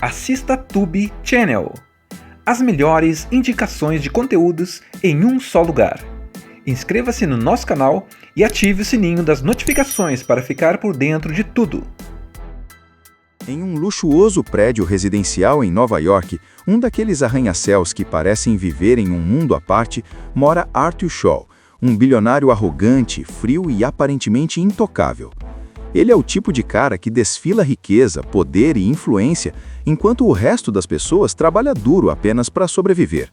Assista Tube Channel. As melhores indicações de conteúdos em um só lugar. Inscreva-se no nosso canal e ative o sininho das notificações para ficar por dentro de tudo. Em um luxuoso prédio residencial em Nova York, um daqueles arranha-céus que parecem viver em um mundo à parte, mora Arthur Shaw, um bilionário arrogante, frio e aparentemente intocável. Ele é o tipo de cara que desfila riqueza, poder e influência, enquanto o resto das pessoas trabalha duro apenas para sobreviver.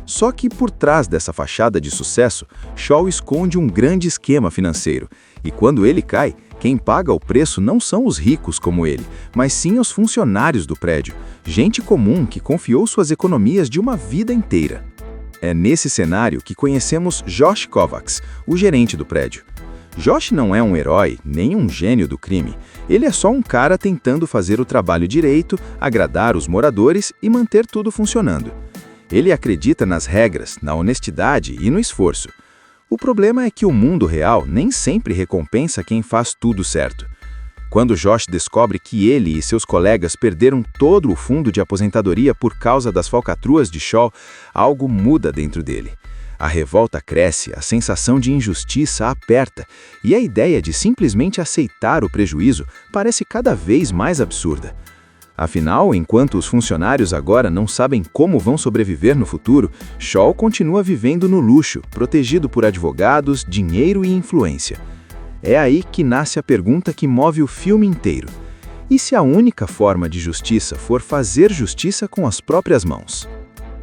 Só que por trás dessa fachada de sucesso, Shaw esconde um grande esquema financeiro, e quando ele cai, quem paga o preço não são os ricos como ele, mas sim os funcionários do prédio, gente comum que confiou suas economias de uma vida inteira. É nesse cenário que conhecemos Josh Kovacs, o gerente do prédio. Josh não é um herói, nem um gênio do crime. Ele é só um cara tentando fazer o trabalho direito, agradar os moradores e manter tudo funcionando. Ele acredita nas regras, na honestidade e no esforço. O problema é que o mundo real nem sempre recompensa quem faz tudo certo. Quando Josh descobre que ele e seus colegas perderam todo o fundo de aposentadoria por causa das falcatruas de Shaw, algo muda dentro dele. A revolta cresce, a sensação de injustiça aperta, e a ideia de simplesmente aceitar o prejuízo parece cada vez mais absurda. Afinal, enquanto os funcionários agora não sabem como vão sobreviver no futuro, Shaw continua vivendo no luxo, protegido por advogados, dinheiro e influência. É aí que nasce a pergunta que move o filme inteiro. E se a única forma de justiça for fazer justiça com as próprias mãos?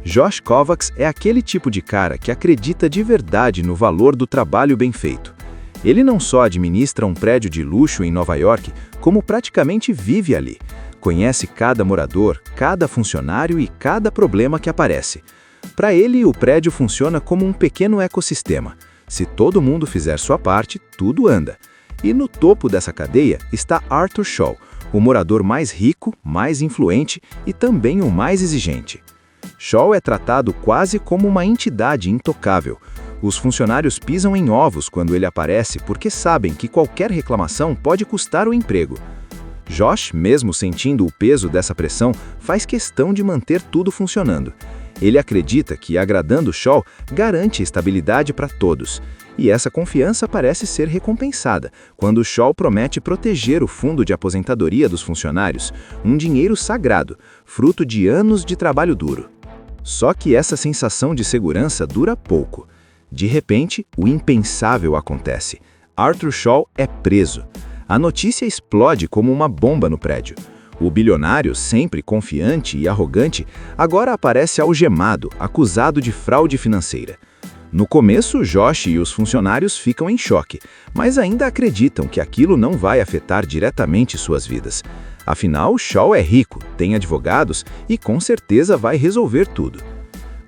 Josh Kovacs é aquele tipo de cara que acredita de verdade no valor do trabalho bem feito. Ele não só administra um prédio de luxo em Nova York, como praticamente vive ali. Conhece cada morador, cada funcionário e cada problema que aparece. Para ele, o prédio funciona como um pequeno ecossistema. Se todo mundo fizer sua parte, tudo anda. E no topo dessa cadeia está Arthur Shaw, o morador mais rico, mais influente e também o mais exigente. Shaw é tratado quase como uma entidade intocável. Os funcionários pisam em ovos quando ele aparece porque sabem que qualquer reclamação pode custar o emprego. Josh, mesmo sentindo o peso dessa pressão, faz questão de manter tudo funcionando. Ele acredita que, agradando Shaw, garante estabilidade para todos. E essa confiança parece ser recompensada quando Shaw promete proteger o fundo de aposentadoria dos funcionários, um dinheiro sagrado, fruto de anos de trabalho duro. Só que essa sensação de segurança dura pouco. De repente, o impensável acontece. Arthur Shaw é preso. A notícia explode como uma bomba no prédio. O bilionário, sempre confiante e arrogante, agora aparece algemado, acusado de fraude financeira. No começo, Josh e os funcionários ficam em choque, mas ainda acreditam que aquilo não vai afetar diretamente suas vidas. Afinal, Shaw é rico, tem advogados e com certeza vai resolver tudo.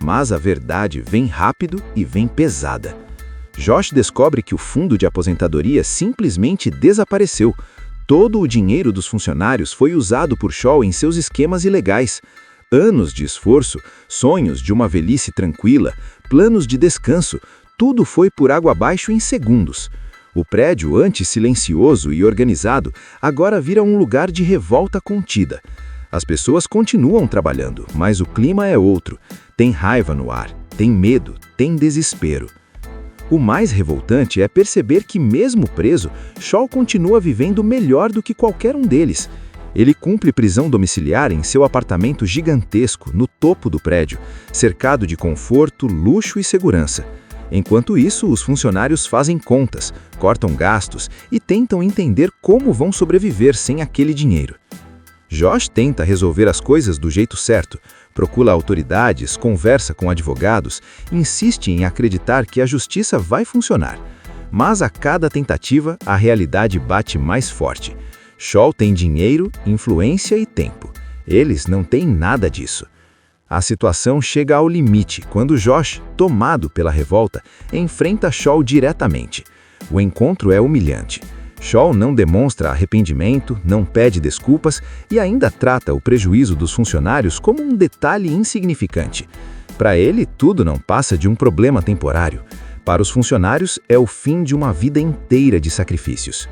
Mas a verdade vem rápido e vem pesada. Josh descobre que o fundo de aposentadoria simplesmente desapareceu. Todo o dinheiro dos funcionários foi usado por Shaw em seus esquemas ilegais. Anos de esforço, sonhos de uma velhice tranquila, planos de descanso, tudo foi por água abaixo em segundos. O prédio, antes silencioso e organizado, agora vira um lugar de revolta contida. As pessoas continuam trabalhando, mas o clima é outro. Tem raiva no ar, tem medo, tem desespero. O mais revoltante é perceber que, mesmo preso, Shaw continua vivendo melhor do que qualquer um deles. Ele cumpre prisão domiciliar em seu apartamento gigantesco, no topo do prédio, cercado de conforto, luxo e segurança. Enquanto isso, os funcionários fazem contas, cortam gastos e tentam entender como vão sobreviver sem aquele dinheiro. Josh tenta resolver as coisas do jeito certo, procura autoridades, conversa com advogados, insiste em acreditar que a justiça vai funcionar. Mas a cada tentativa, a realidade bate mais forte. Shaw tem dinheiro, influência e tempo. Eles não têm nada disso. A situação chega ao limite quando Josh, tomado pela revolta, enfrenta Shaw diretamente. O encontro é humilhante. Shaw não demonstra arrependimento, não pede desculpas e ainda trata o prejuízo dos funcionários como um detalhe insignificante. Para ele, tudo não passa de um problema temporário. Para os funcionários, é o fim de uma vida inteira de sacrifícios.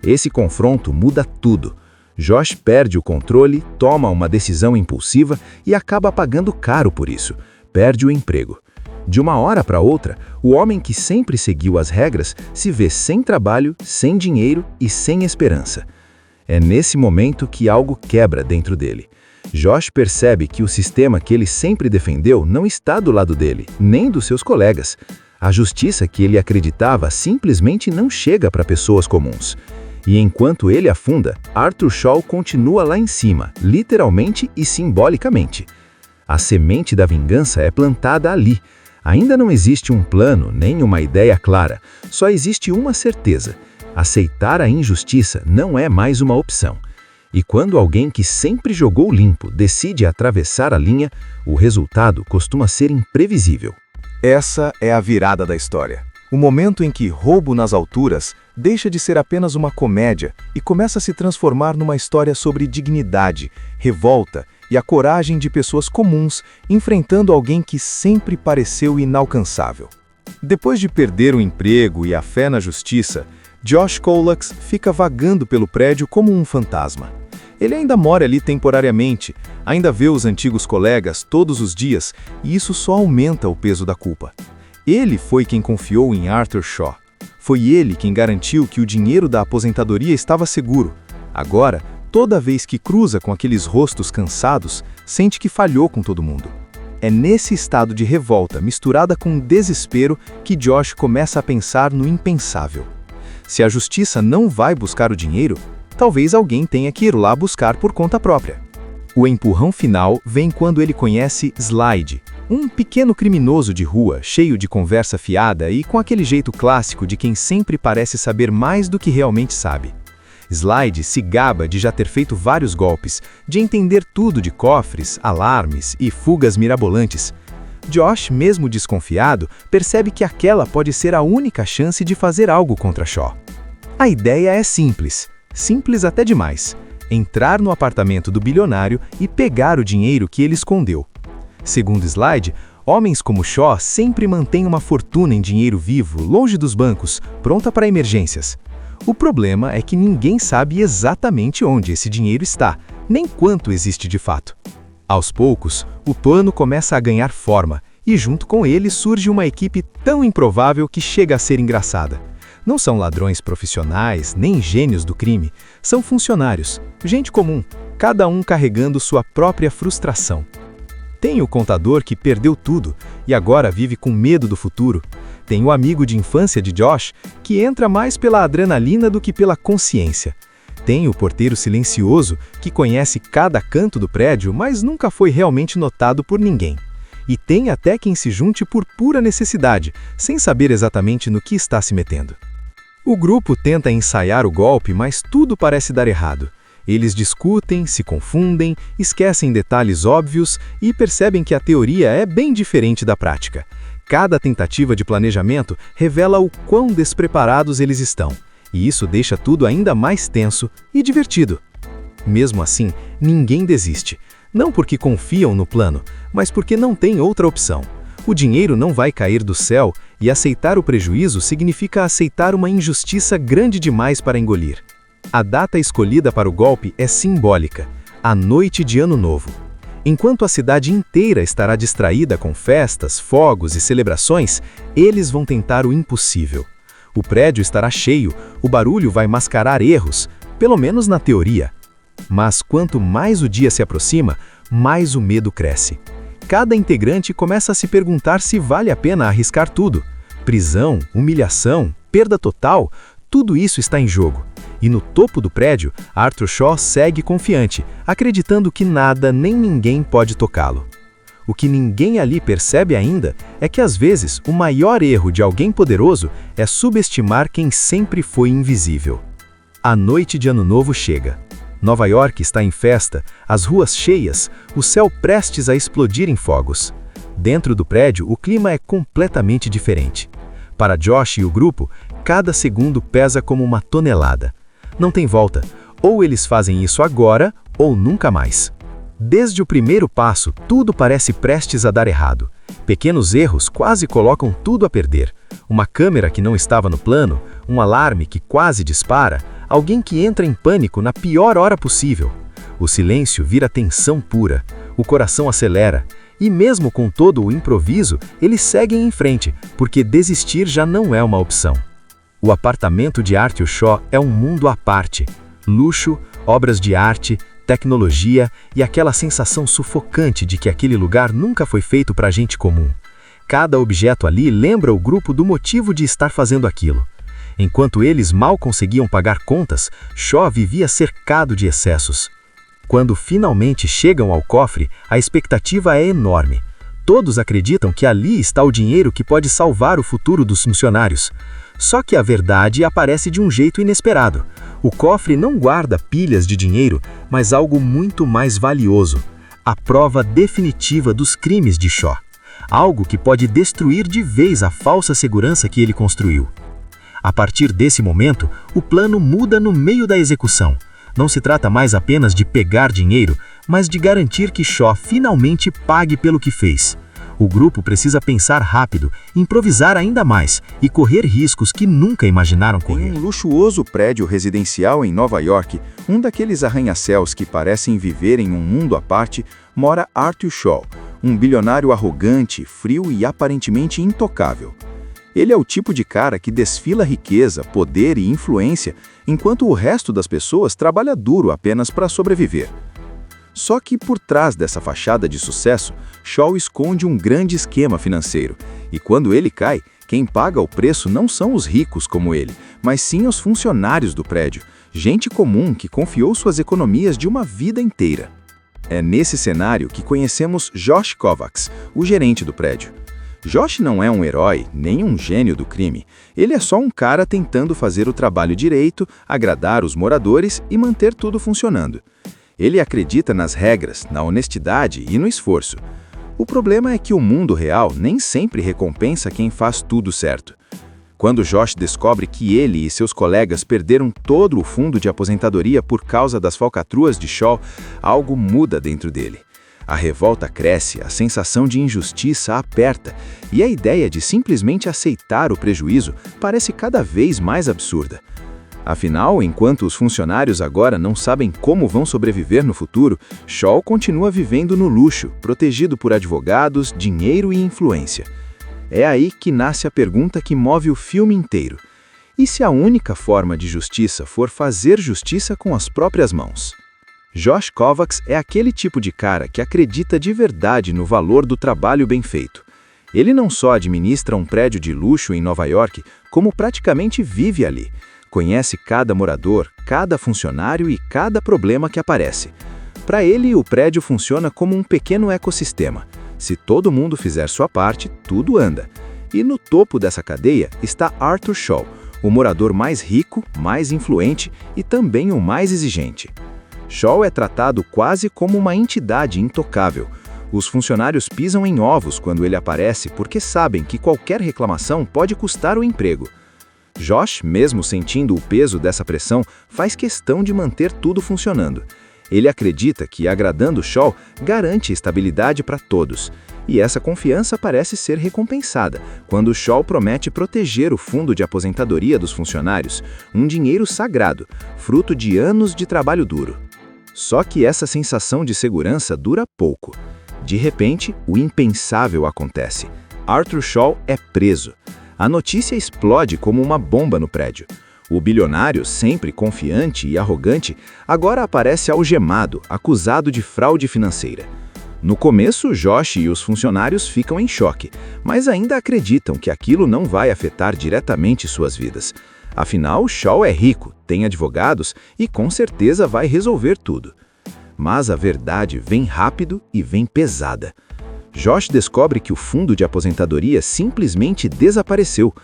Esse confronto muda tudo. Josh perde o controle, toma uma decisão impulsiva e acaba pagando caro por isso. Perde o emprego. De uma hora para outra, o homem que sempre seguiu as regras se vê sem trabalho, sem dinheiro e sem esperança. É nesse momento que algo quebra dentro dele. Josh percebe que o sistema que ele sempre defendeu não está do lado dele, nem dos seus colegas. A justiça que ele acreditava simplesmente não chega para pessoas comuns. E enquanto ele afunda, Arthur Shaw continua lá em cima, literalmente e simbolicamente. A semente da vingança é plantada ali. Ainda não existe um plano, nem uma ideia clara. Só existe uma certeza. Aceitar a injustiça não é mais uma opção. E quando alguém que sempre jogou limpo decide atravessar a linha, o resultado costuma ser imprevisível. Essa é a virada da história. O momento em que Roubo nas Alturas deixa de ser apenas uma comédia e começa a se transformar numa história sobre dignidade, revolta e a coragem de pessoas comuns enfrentando alguém que sempre pareceu inalcançável. Depois de perder o emprego e a fé na justiça, Josh Colax fica vagando pelo prédio como um fantasma. Ele ainda mora ali temporariamente, ainda vê os antigos colegas todos os dias e isso só aumenta o peso da culpa. Ele foi quem confiou em Arthur Shaw. Foi ele quem garantiu que o dinheiro da aposentadoria estava seguro. Agora, toda vez que cruza com aqueles rostos cansados, sente que falhou com todo mundo. É nesse estado de revolta misturada com desespero que Josh começa a pensar no impensável. Se a justiça não vai buscar o dinheiro, talvez alguém tenha que ir lá buscar por conta própria. O empurrão final vem quando ele conhece Slide, um pequeno criminoso de rua, cheio de conversa fiada e com aquele jeito clássico de quem sempre parece saber mais do que realmente sabe. Slide se gaba de já ter feito vários golpes, de entender tudo de cofres, alarmes e fugas mirabolantes. Josh, mesmo desconfiado, percebe que aquela pode ser a única chance de fazer algo contra Shaw. A ideia é simples até demais: entrar no apartamento do bilionário e pegar o dinheiro que ele escondeu. Segundo Slide, homens como Shaw sempre mantêm uma fortuna em dinheiro vivo, longe dos bancos, pronta para emergências. O problema é que ninguém sabe exatamente onde esse dinheiro está, nem quanto existe de fato. Aos poucos, o plano começa a ganhar forma, e junto com ele surge uma equipe tão improvável que chega a ser engraçada. Não são ladrões profissionais, nem gênios do crime, são funcionários, gente comum, cada um carregando sua própria frustração. Tem o contador que perdeu tudo e agora vive com medo do futuro. Tem o amigo de infância de Josh, que entra mais pela adrenalina do que pela consciência. Tem o porteiro silencioso, que conhece cada canto do prédio, mas nunca foi realmente notado por ninguém. E tem até quem se junte por pura necessidade, sem saber exatamente no que está se metendo. O grupo tenta ensaiar o golpe, mas tudo parece dar errado. Eles discutem, se confundem, esquecem detalhes óbvios e percebem que a teoria é bem diferente da prática. Cada tentativa de planejamento revela o quão despreparados eles estão, e isso deixa tudo ainda mais tenso e divertido. Mesmo assim, ninguém desiste, não porque confiam no plano, mas porque não tem outra opção. O dinheiro não vai cair do céu e aceitar o prejuízo significa aceitar uma injustiça grande demais para engolir. A data escolhida para o golpe é simbólica, a noite de Ano Novo. Enquanto a cidade inteira estará distraída com festas, fogos e celebrações, eles vão tentar o impossível. O prédio estará cheio, o barulho vai mascarar erros, pelo menos na teoria. Mas quanto mais o dia se aproxima, mais o medo cresce. Cada integrante começa a se perguntar se vale a pena arriscar tudo. Prisão, humilhação, perda total, tudo isso está em jogo. E no topo do prédio, Arthur Shaw segue confiante, acreditando que nada nem ninguém pode tocá-lo. O que ninguém ali percebe ainda é que às vezes o maior erro de alguém poderoso é subestimar quem sempre foi invisível. A noite de Ano Novo chega. Nova York está em festa, as ruas cheias, o céu prestes a explodir em fogos. Dentro do prédio, o clima é completamente diferente. Para Josh e o grupo, cada segundo pesa como uma tonelada. Não tem volta, ou eles fazem isso agora, ou nunca mais. Desde o primeiro passo, tudo parece prestes a dar errado. Pequenos erros quase colocam tudo a perder. Uma câmera que não estava no plano, um alarme que quase dispara, alguém que entra em pânico na pior hora possível. O silêncio vira tensão pura, o coração acelera, e mesmo com todo o improviso, eles seguem em frente, porque desistir já não é uma opção. O apartamento de Arthur Shaw é um mundo à parte. Luxo, obras de arte, tecnologia e aquela sensação sufocante de que aquele lugar nunca foi feito para gente comum. Cada objeto ali lembra o grupo do motivo de estar fazendo aquilo. Enquanto eles mal conseguiam pagar contas, Shaw vivia cercado de excessos. Quando finalmente chegam ao cofre, a expectativa é enorme. Todos acreditam que ali está o dinheiro que pode salvar o futuro dos funcionários. Só que a verdade aparece de um jeito inesperado. O cofre não guarda pilhas de dinheiro, mas algo muito mais valioso: a prova definitiva dos crimes de Shaw. Algo que pode destruir de vez a falsa segurança que ele construiu. A partir desse momento, o plano muda no meio da execução. Não se trata mais apenas de pegar dinheiro, mas de garantir que Shaw finalmente pague pelo que fez. O grupo precisa pensar rápido, improvisar ainda mais e correr riscos que nunca imaginaram correr. Em um luxuoso prédio residencial em Nova York, um daqueles arranha-céus que parecem viver em um mundo à parte, mora Arthur Shaw, um bilionário arrogante, frio e aparentemente intocável. Ele é o tipo de cara que desfila riqueza, poder e influência, enquanto o resto das pessoas trabalha duro apenas para sobreviver. Só que por trás dessa fachada de sucesso, Shaw esconde um grande esquema financeiro. E quando ele cai, quem paga o preço não são os ricos como ele, mas sim os funcionários do prédio, gente comum que confiou suas economias de uma vida inteira. É nesse cenário que conhecemos Josh Kovacs, o gerente do prédio. Josh não é um herói, nem um gênio do crime. Ele é só um cara tentando fazer o trabalho direito, agradar os moradores e manter tudo funcionando. Ele acredita nas regras, na honestidade e no esforço. O problema é que o mundo real nem sempre recompensa quem faz tudo certo. Quando Josh descobre que ele e seus colegas perderam todo o fundo de aposentadoria por causa das falcatruas de Shaw, algo muda dentro dele. A revolta cresce, a sensação de injustiça aperta, e a ideia de simplesmente aceitar o prejuízo parece cada vez mais absurda. Afinal, enquanto os funcionários agora não sabem como vão sobreviver no futuro, Shaw continua vivendo no luxo, protegido por advogados, dinheiro e influência. É aí que nasce a pergunta que move o filme inteiro: e se a única forma de justiça for fazer justiça com as próprias mãos? Josh Kovacs é aquele tipo de cara que acredita de verdade no valor do trabalho bem feito. Ele não só administra um prédio de luxo em Nova York, como praticamente vive ali. Conhece cada morador, cada funcionário e cada problema que aparece. Para ele, o prédio funciona como um pequeno ecossistema. Se todo mundo fizer sua parte, tudo anda. E no topo dessa cadeia está Arthur Shaw, o morador mais rico, mais influente e também o mais exigente. Shaw é tratado quase como uma entidade intocável. Os funcionários pisam em ovos quando ele aparece porque sabem que qualquer reclamação pode custar o emprego. Josh, mesmo sentindo o peso dessa pressão, faz questão de manter tudo funcionando. Ele acredita que, agradando Shaw, garante estabilidade para todos. E essa confiança parece ser recompensada quando Shaw promete proteger o fundo de aposentadoria dos funcionários, um dinheiro sagrado, fruto de anos de trabalho duro. Só que essa sensação de segurança dura pouco. De repente, o impensável acontece. Arthur Shaw é preso. A notícia explode como uma bomba no prédio. O bilionário, sempre confiante e arrogante, agora aparece algemado, acusado de fraude financeira. No começo, Josh e os funcionários ficam em choque, mas ainda acreditam que aquilo não vai afetar diretamente suas vidas. Afinal, Shaw é rico, tem advogados e com certeza vai resolver tudo. Mas a verdade vem rápido e vem pesada. Josh descobre que o fundo de aposentadoria simplesmente desapareceu.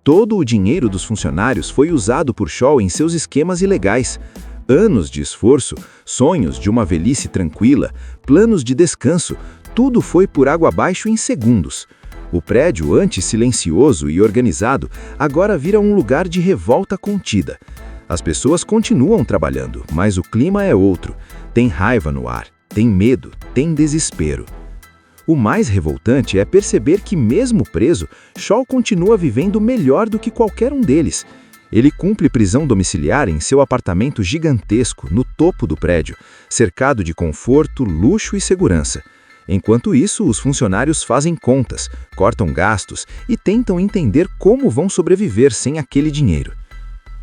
Todo o dinheiro dos funcionários foi usado por Shaw em seus esquemas ilegais. Anos de esforço, sonhos de uma velhice tranquila, planos de descanso, tudo foi por água abaixo em segundos. O prédio, antes silencioso e organizado, agora vira um lugar de revolta contida. As pessoas continuam trabalhando, mas o clima é outro. Tem raiva no ar, tem medo, tem desespero. O mais revoltante é perceber que, mesmo preso, Shaw continua vivendo melhor do que qualquer um deles. Ele cumpre prisão domiciliar em seu apartamento gigantesco, no topo do prédio, cercado de conforto, luxo e segurança. Enquanto isso, os funcionários fazem contas, cortam gastos e tentam entender como vão sobreviver sem aquele dinheiro.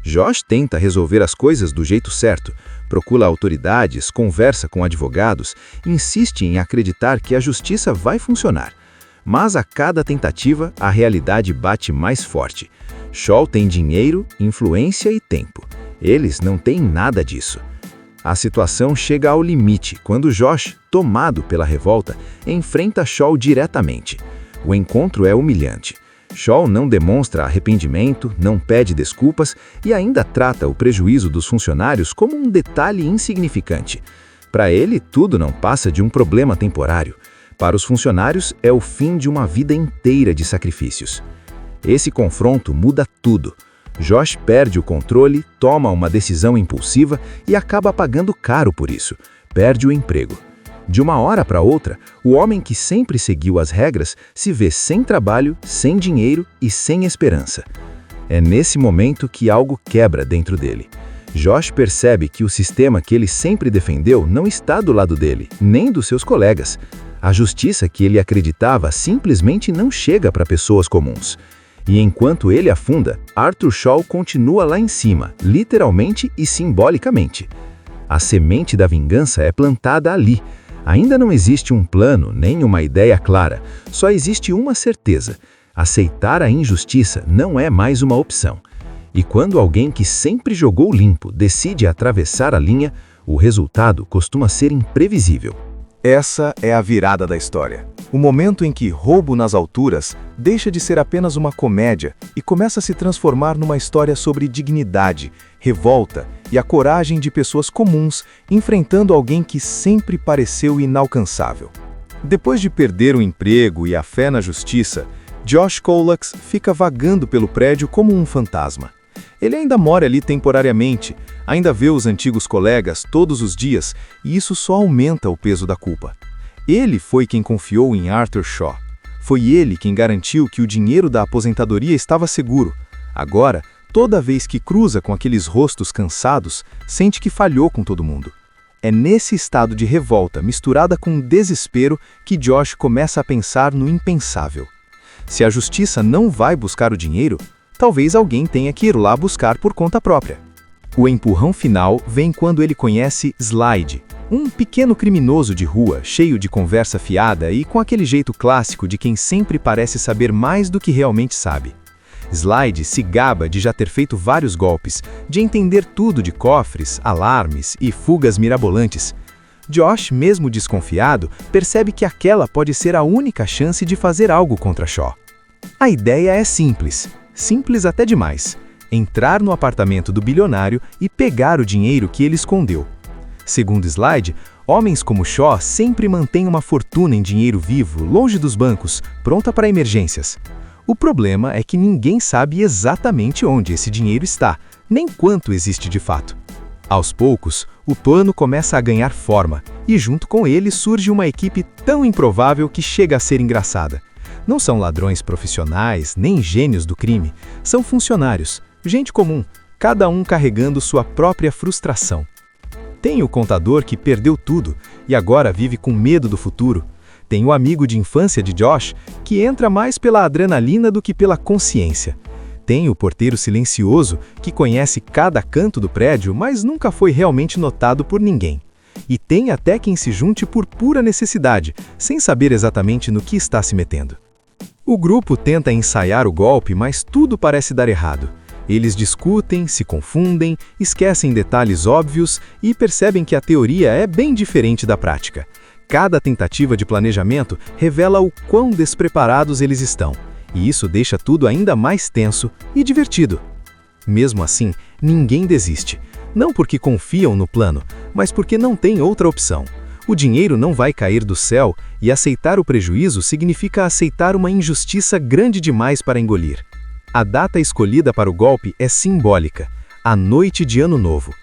Josh tenta resolver as coisas do jeito certo, procura autoridades, conversa com advogados, insiste em acreditar que a justiça vai funcionar. Mas a cada tentativa, a realidade bate mais forte. Shaw tem dinheiro, influência e tempo. Eles não têm nada disso. A situação chega ao limite quando Josh, tomado pela revolta, enfrenta Shaw diretamente. O encontro é humilhante. Shaw não demonstra arrependimento, não pede desculpas e ainda trata o prejuízo dos funcionários como um detalhe insignificante. Para ele, tudo não passa de um problema temporário. Para os funcionários, é o fim de uma vida inteira de sacrifícios. Esse confronto muda tudo. Josh perde o controle, toma uma decisão impulsiva e acaba pagando caro por isso. Perde o emprego. De uma hora para outra, o homem que sempre seguiu as regras se vê sem trabalho, sem dinheiro e sem esperança. É nesse momento que algo quebra dentro dele. Josh percebe que o sistema que ele sempre defendeu não está do lado dele, nem dos seus colegas. A justiça que ele acreditava simplesmente não chega para pessoas comuns. E enquanto ele afunda, Arthur Shaw continua lá em cima, literalmente e simbolicamente. A semente da vingança é plantada ali. Ainda não existe um plano, nem uma ideia clara. Só existe uma certeza: aceitar a injustiça não é mais uma opção. E quando alguém que sempre jogou limpo decide atravessar a linha, o resultado costuma ser imprevisível. Essa é a virada da história. O momento em que Roubo nas Alturas deixa de ser apenas uma comédia e começa a se transformar numa história sobre dignidade, revolta e a coragem de pessoas comuns enfrentando alguém que sempre pareceu inalcançável. Depois de perder o emprego e a fé na justiça, Josh Colax fica vagando pelo prédio como um fantasma. Ele ainda mora ali temporariamente, ainda vê os antigos colegas todos os dias e isso só aumenta o peso da culpa. Ele foi quem confiou em Arthur Shaw. Foi ele quem garantiu que o dinheiro da aposentadoria estava seguro. Agora, toda vez que cruza com aqueles rostos cansados, sente que falhou com todo mundo. É nesse estado de revolta misturada com desespero que Josh começa a pensar no impensável. Se a justiça não vai buscar o dinheiro, talvez alguém tenha que ir lá buscar por conta própria. O empurrão final vem quando ele conhece Slide, um pequeno criminoso de rua, cheio de conversa fiada e com aquele jeito clássico de quem sempre parece saber mais do que realmente sabe. Slide se gaba de já ter feito vários golpes, de entender tudo de cofres, alarmes e fugas mirabolantes. Josh, mesmo desconfiado, percebe que aquela pode ser a única chance de fazer algo contra Shaw. A ideia é simples até demais: entrar no apartamento do bilionário e pegar o dinheiro que ele escondeu. Segundo Slide, homens como Shaw sempre mantêm uma fortuna em dinheiro vivo, longe dos bancos, pronta para emergências. O problema é que ninguém sabe exatamente onde esse dinheiro está, nem quanto existe de fato. Aos poucos, o plano começa a ganhar forma, e junto com ele surge uma equipe tão improvável que chega a ser engraçada. Não são ladrões profissionais, nem gênios do crime, são funcionários, gente comum, cada um carregando sua própria frustração. Tem o contador que perdeu tudo e agora vive com medo do futuro. Tem o amigo de infância de Josh, que entra mais pela adrenalina do que pela consciência. Tem o porteiro silencioso, que conhece cada canto do prédio, mas nunca foi realmente notado por ninguém. E tem até quem se junte por pura necessidade, sem saber exatamente no que está se metendo. O grupo tenta ensaiar o golpe, mas tudo parece dar errado. Eles discutem, se confundem, esquecem detalhes óbvios e percebem que a teoria é bem diferente da prática. Cada tentativa de planejamento revela o quão despreparados eles estão, e isso deixa tudo ainda mais tenso e divertido. Mesmo assim, ninguém desiste. Não porque confiam no plano, mas porque não tem outra opção. O dinheiro não vai cair do céu e aceitar o prejuízo significa aceitar uma injustiça grande demais para engolir. A data escolhida para o golpe é simbólica, a noite de Ano Novo.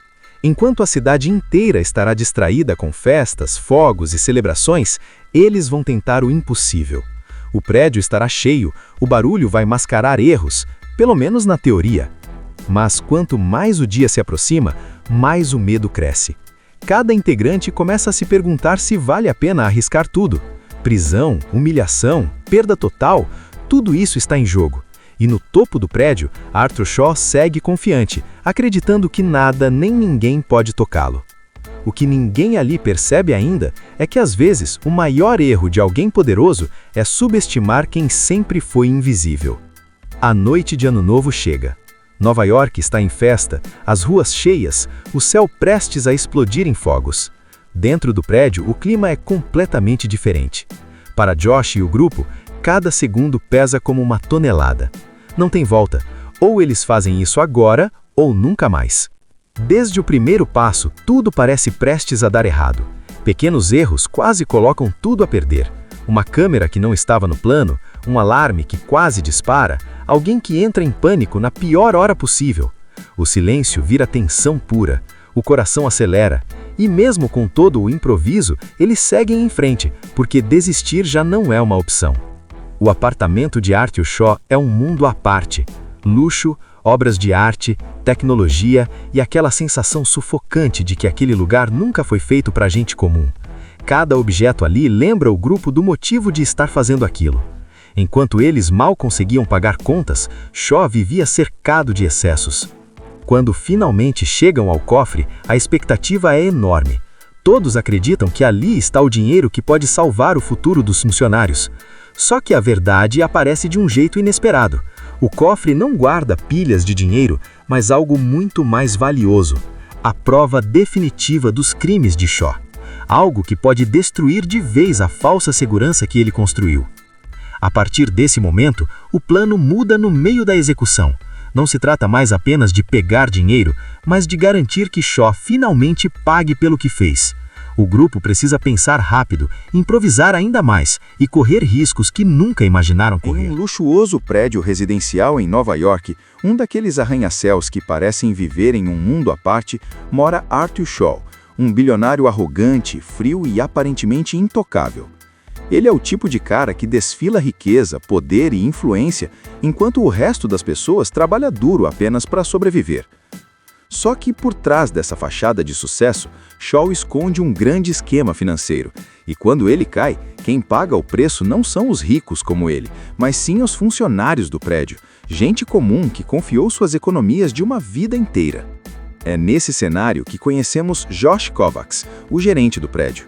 Enquanto a cidade inteira estará distraída com festas, fogos e celebrações, eles vão tentar o impossível. O prédio estará cheio, o barulho vai mascarar erros, pelo menos na teoria. Mas quanto mais o dia se aproxima, mais o medo cresce. Cada integrante começa a se perguntar se vale a pena arriscar tudo. Prisão, humilhação, perda total, tudo isso está em jogo. E no topo do prédio, Arthur Shaw segue confiante, acreditando que nada nem ninguém pode tocá-lo. O que ninguém ali percebe ainda é que às vezes o maior erro de alguém poderoso é subestimar quem sempre foi invisível. A noite de Ano Novo chega. Nova York está em festa, as ruas cheias, o céu prestes a explodir em fogos. Dentro do prédio, o clima é completamente diferente. Para Josh e o grupo, cada segundo pesa como uma tonelada. Não tem volta, ou eles fazem isso agora, ou nunca mais. Desde o primeiro passo, tudo parece prestes a dar errado. Pequenos erros quase colocam tudo a perder. Uma câmera que não estava no plano, um alarme que quase dispara, alguém que entra em pânico na pior hora possível. O silêncio vira tensão pura, o coração acelera, e mesmo com todo o improviso, eles seguem em frente, porque desistir já não é uma opção. O apartamento de Arthur Shaw é um mundo à parte. Luxo, obras de arte, tecnologia e aquela sensação sufocante de que aquele lugar nunca foi feito para gente comum. Cada objeto ali lembra o grupo do motivo de estar fazendo aquilo. Enquanto eles mal conseguiam pagar contas, Shaw vivia cercado de excessos. Quando finalmente chegam ao cofre, a expectativa é enorme. Todos acreditam que ali está o dinheiro que pode salvar o futuro dos funcionários. Só que a verdade aparece de um jeito inesperado. O cofre não guarda pilhas de dinheiro, mas algo muito mais valioso: a prova definitiva dos crimes de Shaw. Algo que pode destruir de vez a falsa segurança que ele construiu. A partir desse momento, o plano muda no meio da execução. Não se trata mais apenas de pegar dinheiro, mas de garantir que Shaw finalmente pague pelo que fez. O grupo precisa pensar rápido, improvisar ainda mais e correr riscos que nunca imaginaram correr. Em um luxuoso prédio residencial em Nova York, um daqueles arranha-céus que parecem viver em um mundo à parte, mora Arthur Shaw, um bilionário arrogante, frio e aparentemente intocável. Ele é o tipo de cara que desfila riqueza, poder e influência, enquanto o resto das pessoas trabalha duro apenas para sobreviver. Só que por trás dessa fachada de sucesso, Shaw esconde um grande esquema financeiro. E quando ele cai, quem paga o preço não são os ricos como ele, mas sim os funcionários do prédio, gente comum que confiou suas economias de uma vida inteira. É nesse cenário que conhecemos Josh Kovacs, o gerente do prédio.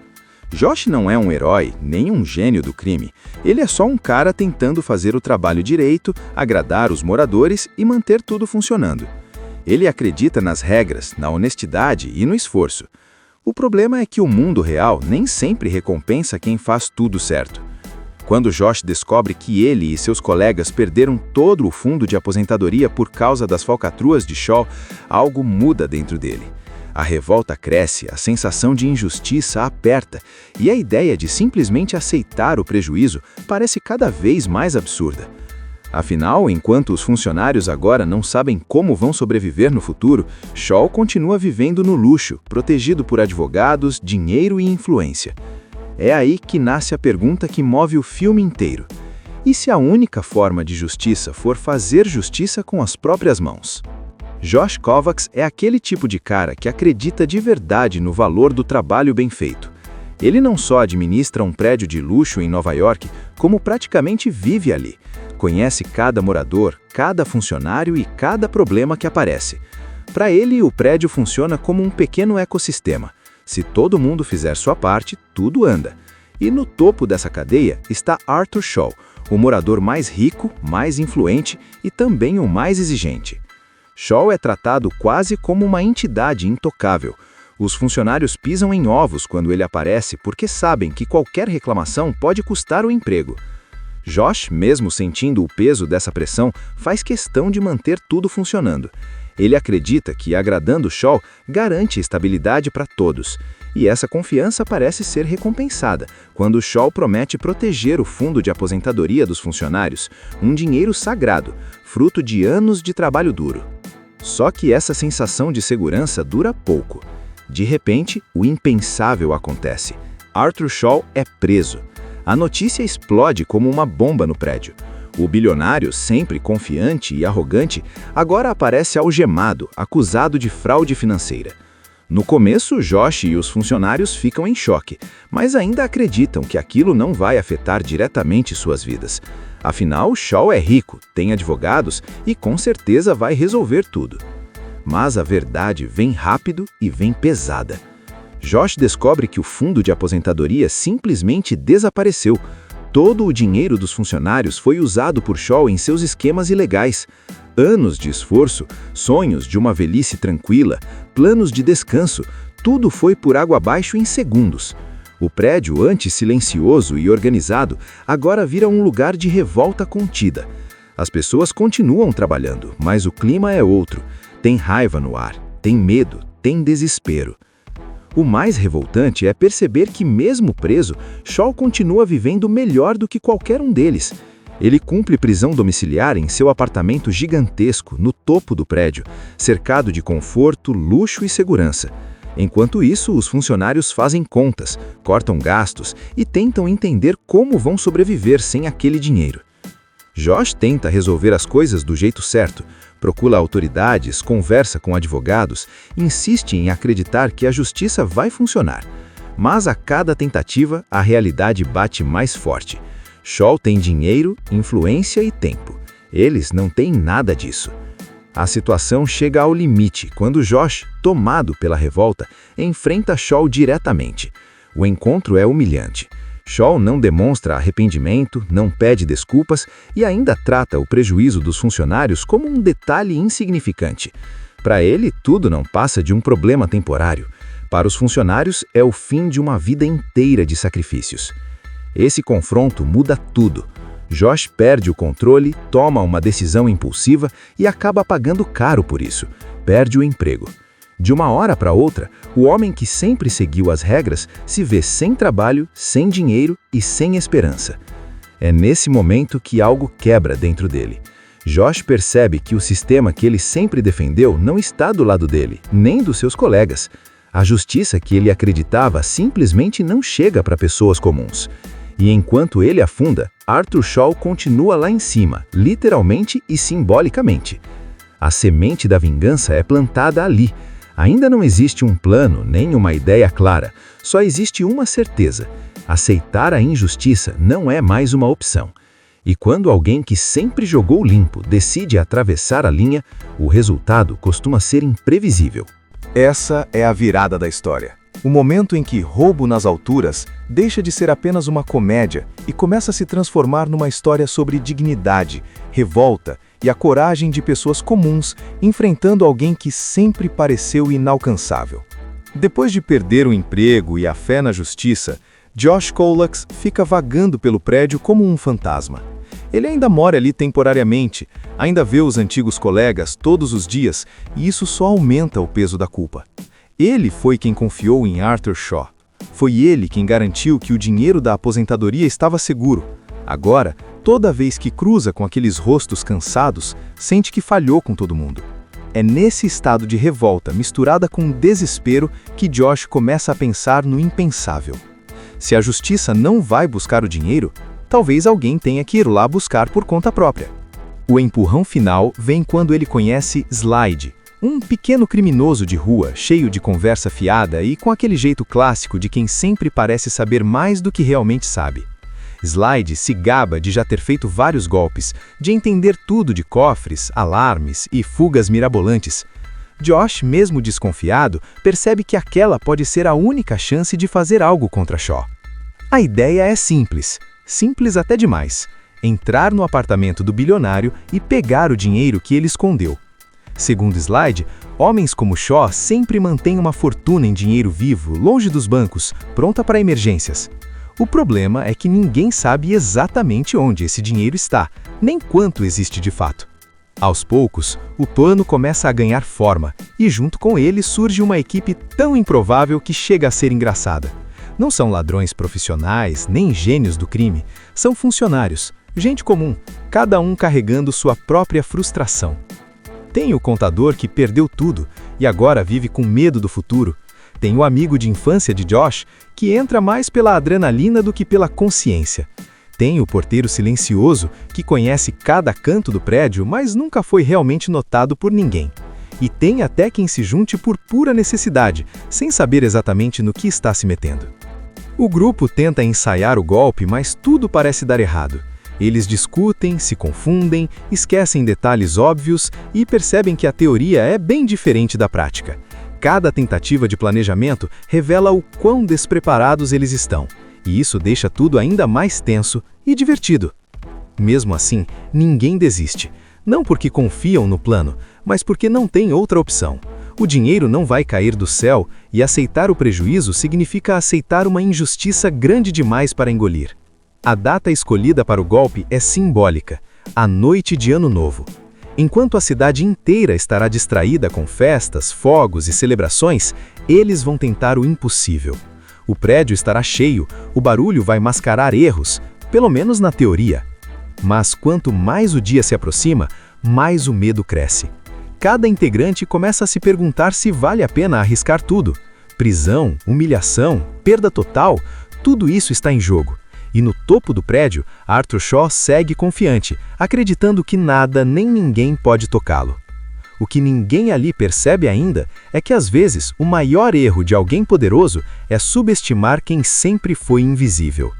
Josh não é um herói, nem um gênio do crime. Ele é só um cara tentando fazer o trabalho direito, agradar os moradores e manter tudo funcionando. Ele acredita nas regras, na honestidade e no esforço. O problema é que o mundo real nem sempre recompensa quem faz tudo certo. Quando Josh descobre que ele e seus colegas perderam todo o fundo de aposentadoria por causa das falcatruas de Shaw, algo muda dentro dele. A revolta cresce, a sensação de injustiça aperta, e a ideia de simplesmente aceitar o prejuízo parece cada vez mais absurda. Afinal, enquanto os funcionários agora não sabem como vão sobreviver no futuro, Shaw continua vivendo no luxo, protegido por advogados, dinheiro e influência. É aí que nasce a pergunta que move o filme inteiro. E se a única forma de justiça for fazer justiça com as próprias mãos? Josh Kovacs é aquele tipo de cara que acredita de verdade no valor do trabalho bem feito. Ele não só administra um prédio de luxo em Nova York, como praticamente vive ali. Conhece cada morador, cada funcionário e cada problema que aparece. Para ele, o prédio funciona como um pequeno ecossistema. Se todo mundo fizer sua parte, tudo anda. E no topo dessa cadeia está Arthur Shaw, o morador mais rico, mais influente e também o mais exigente. Shaw é tratado quase como uma entidade intocável. Os funcionários pisam em ovos quando ele aparece porque sabem que qualquer reclamação pode custar o emprego. Josh, mesmo sentindo o peso dessa pressão, faz questão de manter tudo funcionando. Ele acredita que, agradando Shaw, garante estabilidade para todos. E essa confiança parece ser recompensada, quando Shaw promete proteger o fundo de aposentadoria dos funcionários, um dinheiro sagrado, fruto de anos de trabalho duro. Só que essa sensação de segurança dura pouco. De repente, o impensável acontece. Arthur Shaw é preso. A notícia explode como uma bomba no prédio. O bilionário, sempre confiante e arrogante, agora aparece algemado, acusado de fraude financeira. No começo, Josh e os funcionários ficam em choque, mas ainda acreditam que aquilo não vai afetar diretamente suas vidas. Afinal, Shaw é rico, tem advogados e com certeza vai resolver tudo. Mas a verdade vem rápido e vem pesada. Josh descobre que o fundo de aposentadoria simplesmente desapareceu. Todo o dinheiro dos funcionários foi usado por Shaw em seus esquemas ilegais. Anos de esforço, sonhos de uma velhice tranquila, planos de descanso, tudo foi por água abaixo em segundos. O prédio, antes silencioso e organizado, agora vira um lugar de revolta contida. As pessoas continuam trabalhando, mas o clima é outro. Tem raiva no ar, tem medo, tem desespero. O mais revoltante é perceber que, mesmo preso, Shaw continua vivendo melhor do que qualquer um deles. Ele cumpre prisão domiciliar em seu apartamento gigantesco, no topo do prédio, cercado de conforto, luxo e segurança. Enquanto isso, os funcionários fazem contas, cortam gastos e tentam entender como vão sobreviver sem aquele dinheiro. Josh tenta resolver as coisas do jeito certo, procura autoridades, conversa com advogados, insiste em acreditar que a justiça vai funcionar. Mas a cada tentativa, a realidade bate mais forte. Shaw tem dinheiro, influência e tempo. Eles não têm nada disso. A situação chega ao limite quando Josh, tomado pela revolta, enfrenta Shaw diretamente. O encontro é humilhante. Shaw não demonstra arrependimento, não pede desculpas e ainda trata o prejuízo dos funcionários como um detalhe insignificante. Para ele, tudo não passa de um problema temporário. Para os funcionários, é o fim de uma vida inteira de sacrifícios. Esse confronto muda tudo. Josh perde o controle, toma uma decisão impulsiva e acaba pagando caro por isso. Perde o emprego. De uma hora para outra, o homem que sempre seguiu as regras se vê sem trabalho, sem dinheiro e sem esperança. É nesse momento que algo quebra dentro dele. Josh percebe que o sistema que ele sempre defendeu não está do lado dele, nem dos seus colegas. A justiça que ele acreditava simplesmente não chega para pessoas comuns. E enquanto ele afunda, Arthur Shaw continua lá em cima, literalmente e simbolicamente. A semente da vingança é plantada ali. Ainda não existe um plano, nem uma ideia clara. Só existe uma certeza: aceitar a injustiça não é mais uma opção. E quando alguém que sempre jogou limpo decide atravessar a linha, o resultado costuma ser imprevisível. Essa é a virada da história. O momento em que Roubo nas Alturas deixa de ser apenas uma comédia e começa a se transformar numa história sobre dignidade, revolta e a coragem de pessoas comuns enfrentando alguém que sempre pareceu inalcançável. Depois de perder o emprego e a fé na justiça, Josh Colax fica vagando pelo prédio como um fantasma. Ele ainda mora ali temporariamente, ainda vê os antigos colegas todos os dias e isso só aumenta o peso da culpa. Ele foi quem confiou em Arthur Shaw. Foi ele quem garantiu que o dinheiro da aposentadoria estava seguro. Agora, toda vez que cruza com aqueles rostos cansados, sente que falhou com todo mundo. É nesse estado de revolta misturada com desespero que Josh começa a pensar no impensável. Se a justiça não vai buscar o dinheiro, talvez alguém tenha que ir lá buscar por conta própria. O empurrão final vem quando ele conhece Slide, um pequeno criminoso de rua, cheio de conversa fiada e com aquele jeito clássico de quem sempre parece saber mais do que realmente sabe. Slide se gaba de já ter feito vários golpes, de entender tudo de cofres, alarmes e fugas mirabolantes. Josh, mesmo desconfiado, percebe que aquela pode ser a única chance de fazer algo contra Shaw. A ideia é simples até demais: entrar no apartamento do bilionário e pegar o dinheiro que ele escondeu. Segundo Slide, homens como Shaw sempre mantêm uma fortuna em dinheiro vivo, longe dos bancos, pronta para emergências. O problema é que ninguém sabe exatamente onde esse dinheiro está, nem quanto existe de fato. Aos poucos, o plano começa a ganhar forma, e junto com ele surge uma equipe tão improvável que chega a ser engraçada. Não são ladrões profissionais, nem gênios do crime, são funcionários, gente comum, cada um carregando sua própria frustração. Tem o contador que perdeu tudo e agora vive com medo do futuro. Tem o amigo de infância de Josh, que entra mais pela adrenalina do que pela consciência. Tem o porteiro silencioso, que conhece cada canto do prédio, mas nunca foi realmente notado por ninguém. E tem até quem se junte por pura necessidade, sem saber exatamente no que está se metendo. O grupo tenta ensaiar o golpe, mas tudo parece dar errado. Eles discutem, se confundem, esquecem detalhes óbvios e percebem que a teoria é bem diferente da prática. Cada tentativa de planejamento revela o quão despreparados eles estão, e isso deixa tudo ainda mais tenso e divertido. Mesmo assim, ninguém desiste. Não porque confiam no plano, mas porque não tem outra opção. O dinheiro não vai cair do céu e aceitar o prejuízo significa aceitar uma injustiça grande demais para engolir. A data escolhida para o golpe é simbólica, a noite de Ano Novo. Enquanto a cidade inteira estará distraída com festas, fogos e celebrações, eles vão tentar o impossível. O prédio estará cheio, o barulho vai mascarar erros, pelo menos na teoria. Mas quanto mais o dia se aproxima, mais o medo cresce. Cada integrante começa a se perguntar se vale a pena arriscar tudo. Prisão, humilhação, perda total, tudo isso está em jogo. E no topo do prédio, Arthur Shaw segue confiante, acreditando que nada nem ninguém pode tocá-lo. O que ninguém ali percebe ainda é que às vezes o maior erro de alguém poderoso é subestimar quem sempre foi invisível.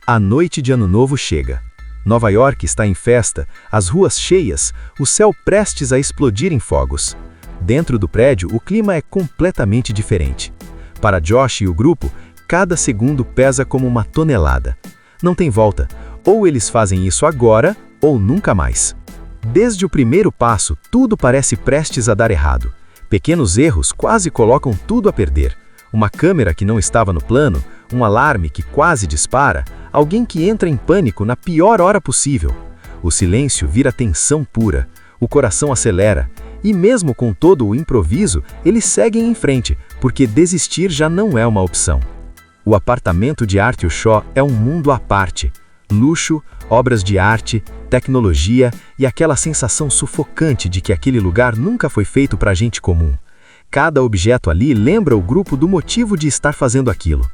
A noite de Ano Novo chega. Nova York está em festa, as ruas cheias, o céu prestes a explodir em fogos. Dentro do prédio, o clima é completamente diferente. Para Josh e o grupo, cada segundo pesa como uma tonelada. Não tem volta, ou eles fazem isso agora, ou nunca mais. Desde o primeiro passo, tudo parece prestes a dar errado. Pequenos erros quase colocam tudo a perder. Uma câmera que não estava no plano, um alarme que quase dispara, alguém que entra em pânico na pior hora possível. O silêncio vira tensão pura, o coração acelera, e mesmo com todo o improviso, eles seguem em frente, porque desistir já não é uma opção. O apartamento de Arthur Shaw é um mundo à parte. Luxo, obras de arte, tecnologia e aquela sensação sufocante de que aquele lugar nunca foi feito para gente comum. Cada objeto ali lembra o grupo do motivo de estar fazendo aquilo.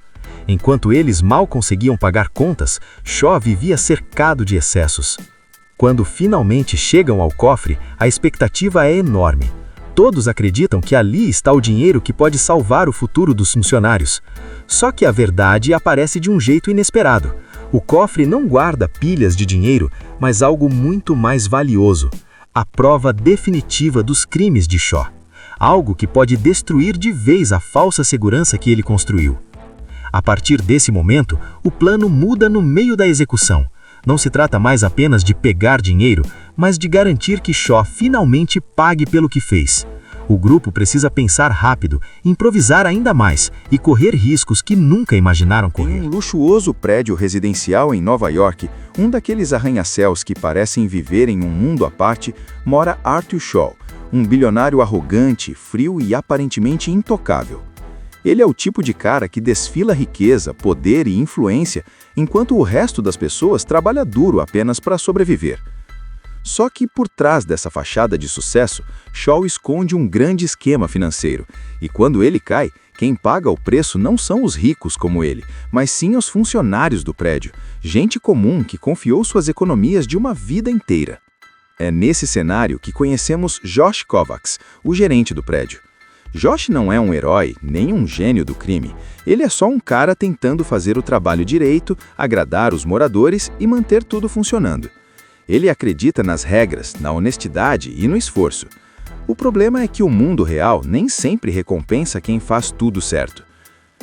Enquanto eles mal conseguiam pagar contas, Shaw vivia cercado de excessos. Quando finalmente chegam ao cofre, a expectativa é enorme. Todos acreditam que ali está o dinheiro que pode salvar o futuro dos funcionários. Só que a verdade aparece de um jeito inesperado. O cofre não guarda pilhas de dinheiro, mas algo muito mais valioso: a prova definitiva dos crimes de Shaw. Algo que pode destruir de vez a falsa segurança que ele construiu. A partir desse momento, o plano muda no meio da execução. Não se trata mais apenas de pegar dinheiro, mas de garantir que Shaw finalmente pague pelo que fez. O grupo precisa pensar rápido, improvisar ainda mais e correr riscos que nunca imaginaram correr. Em um luxuoso prédio residencial em Nova York, um daqueles arranha-céus que parecem viver em um mundo à parte, mora Arthur Shaw, um bilionário arrogante, frio e aparentemente intocável. Ele é o tipo de cara que desfila riqueza, poder e influência, enquanto o resto das pessoas trabalha duro apenas para sobreviver. Só que por trás dessa fachada de sucesso, Shaw esconde um grande esquema financeiro, e quando ele cai, quem paga o preço não são os ricos como ele, mas sim os funcionários do prédio, gente comum que confiou suas economias de uma vida inteira. É nesse cenário que conhecemos Josh Kovacs, o gerente do prédio. Josh não é um herói, nem um gênio do crime. Ele é só um cara tentando fazer o trabalho direito, agradar os moradores e manter tudo funcionando. Ele acredita nas regras, na honestidade e no esforço. O problema é que o mundo real nem sempre recompensa quem faz tudo certo.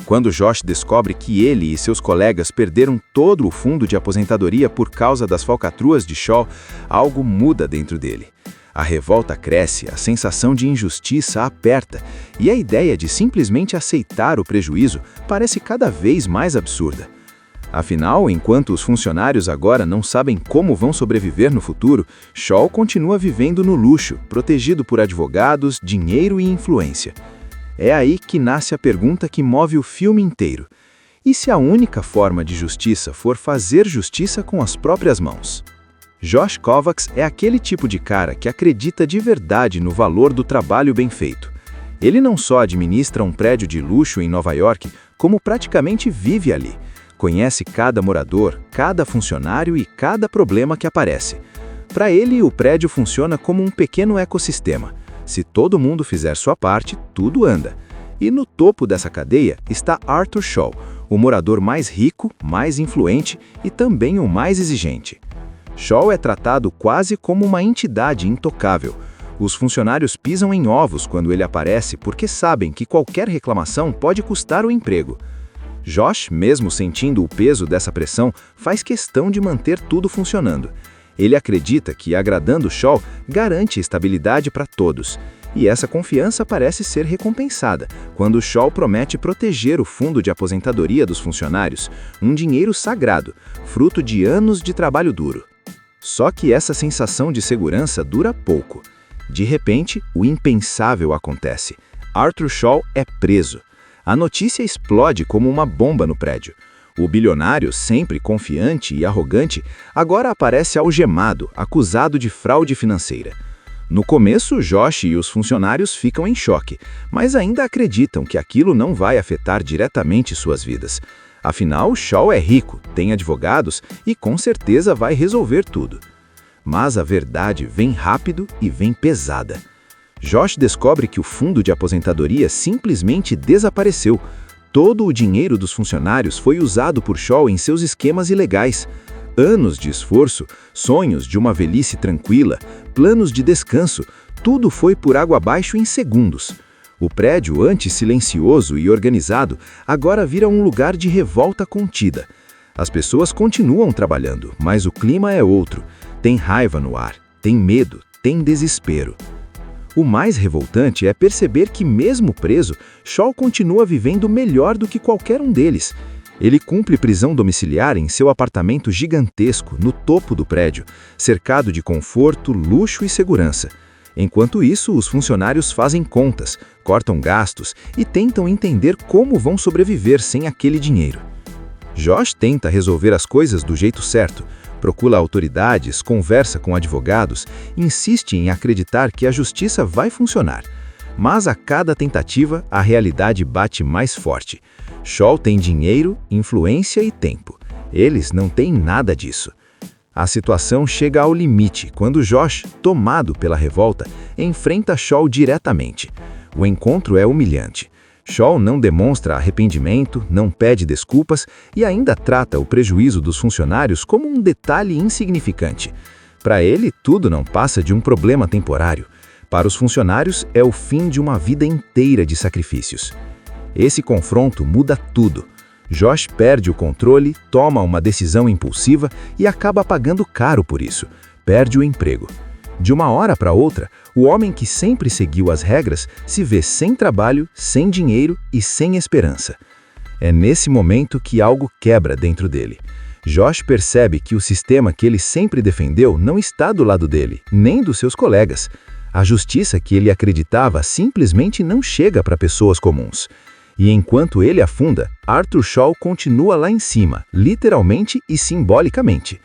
Quando Josh descobre que ele e seus colegas perderam todo o fundo de aposentadoria por causa das falcatruas de Shaw, algo muda dentro dele. A revolta cresce, a sensação de injustiça aperta, e a ideia de simplesmente aceitar o prejuízo parece cada vez mais absurda. Afinal, enquanto os funcionários agora não sabem como vão sobreviver no futuro, Shaw continua vivendo no luxo, protegido por advogados, dinheiro e influência. É aí que nasce a pergunta que move o filme inteiro: e se a única forma de justiça for fazer justiça com as próprias mãos? Josh Kovacs é aquele tipo de cara que acredita de verdade no valor do trabalho bem feito. Ele não só administra um prédio de luxo em Nova York, como praticamente vive ali. conhece cada morador, cada funcionário e cada problema que aparece. Para ele, o prédio funciona como um pequeno ecossistema. Se todo mundo fizer sua parte, tudo anda. E no topo dessa cadeia está Arthur Shaw, o morador mais rico, mais influente e também o mais exigente. Shaw é tratado quase como uma entidade intocável. Os funcionários pisam em ovos quando ele aparece porque sabem que qualquer reclamação pode custar o emprego. Josh, mesmo sentindo o peso dessa pressão, faz questão de manter tudo funcionando. Ele acredita que, agradando Shaw, garante estabilidade para todos. E essa confiança parece ser recompensada, quando Shaw promete proteger o fundo de aposentadoria dos funcionários, um dinheiro sagrado, fruto de anos de trabalho duro. Só que essa sensação de segurança dura pouco. De repente, o impensável acontece. Arthur Shaw é preso. A notícia explode como uma bomba no prédio. O bilionário, sempre confiante e arrogante, agora aparece algemado, acusado de fraude financeira. No começo, Josh e os funcionários ficam em choque, mas ainda acreditam que aquilo não vai afetar diretamente suas vidas. Afinal, Shaw é rico, tem advogados e com certeza vai resolver tudo. Mas a verdade vem rápido e vem pesada. Josh descobre que o fundo de aposentadoria simplesmente desapareceu. Todo o dinheiro dos funcionários foi usado por Shaw em seus esquemas ilegais. Anos de esforço, sonhos de uma velhice tranquila, planos de descanso, tudo foi por água abaixo em segundos. O prédio, antes silencioso e organizado, agora vira um lugar de revolta contida. As pessoas continuam trabalhando, mas o clima é outro. Tem raiva no ar, tem medo, tem desespero. O mais revoltante é perceber que, mesmo preso, Shaw continua vivendo melhor do que qualquer um deles. Ele cumpre prisão domiciliar em seu apartamento gigantesco, no topo do prédio, cercado de conforto, luxo e segurança. Enquanto isso, os funcionários fazem contas, cortam gastos e tentam entender como vão sobreviver sem aquele dinheiro. Josh tenta resolver as coisas do jeito certo, procura autoridades, conversa com advogados, insiste em acreditar que a justiça vai funcionar. Mas a cada tentativa, a realidade bate mais forte. Shaw tem dinheiro, influência e tempo. Eles não têm nada disso. A situação chega ao limite quando Josh, tomado pela revolta, enfrenta Shaw diretamente. O encontro é humilhante. Shaw não demonstra arrependimento, não pede desculpas e ainda trata o prejuízo dos funcionários como um detalhe insignificante. Para ele, tudo não passa de um problema temporário. Para os funcionários, é o fim de uma vida inteira de sacrifícios. Esse confronto muda tudo. Josh perde o controle, toma uma decisão impulsiva e acaba pagando caro por isso. Perde o emprego. De uma hora para outra, o homem que sempre seguiu as regras se vê sem trabalho, sem dinheiro e sem esperança. É nesse momento que algo quebra dentro dele. Josh percebe que o sistema que ele sempre defendeu não está do lado dele, nem dos seus colegas. A justiça que ele acreditava simplesmente não chega para pessoas comuns. E enquanto ele afunda, Arthur Shaw continua lá em cima, literalmente e simbolicamente.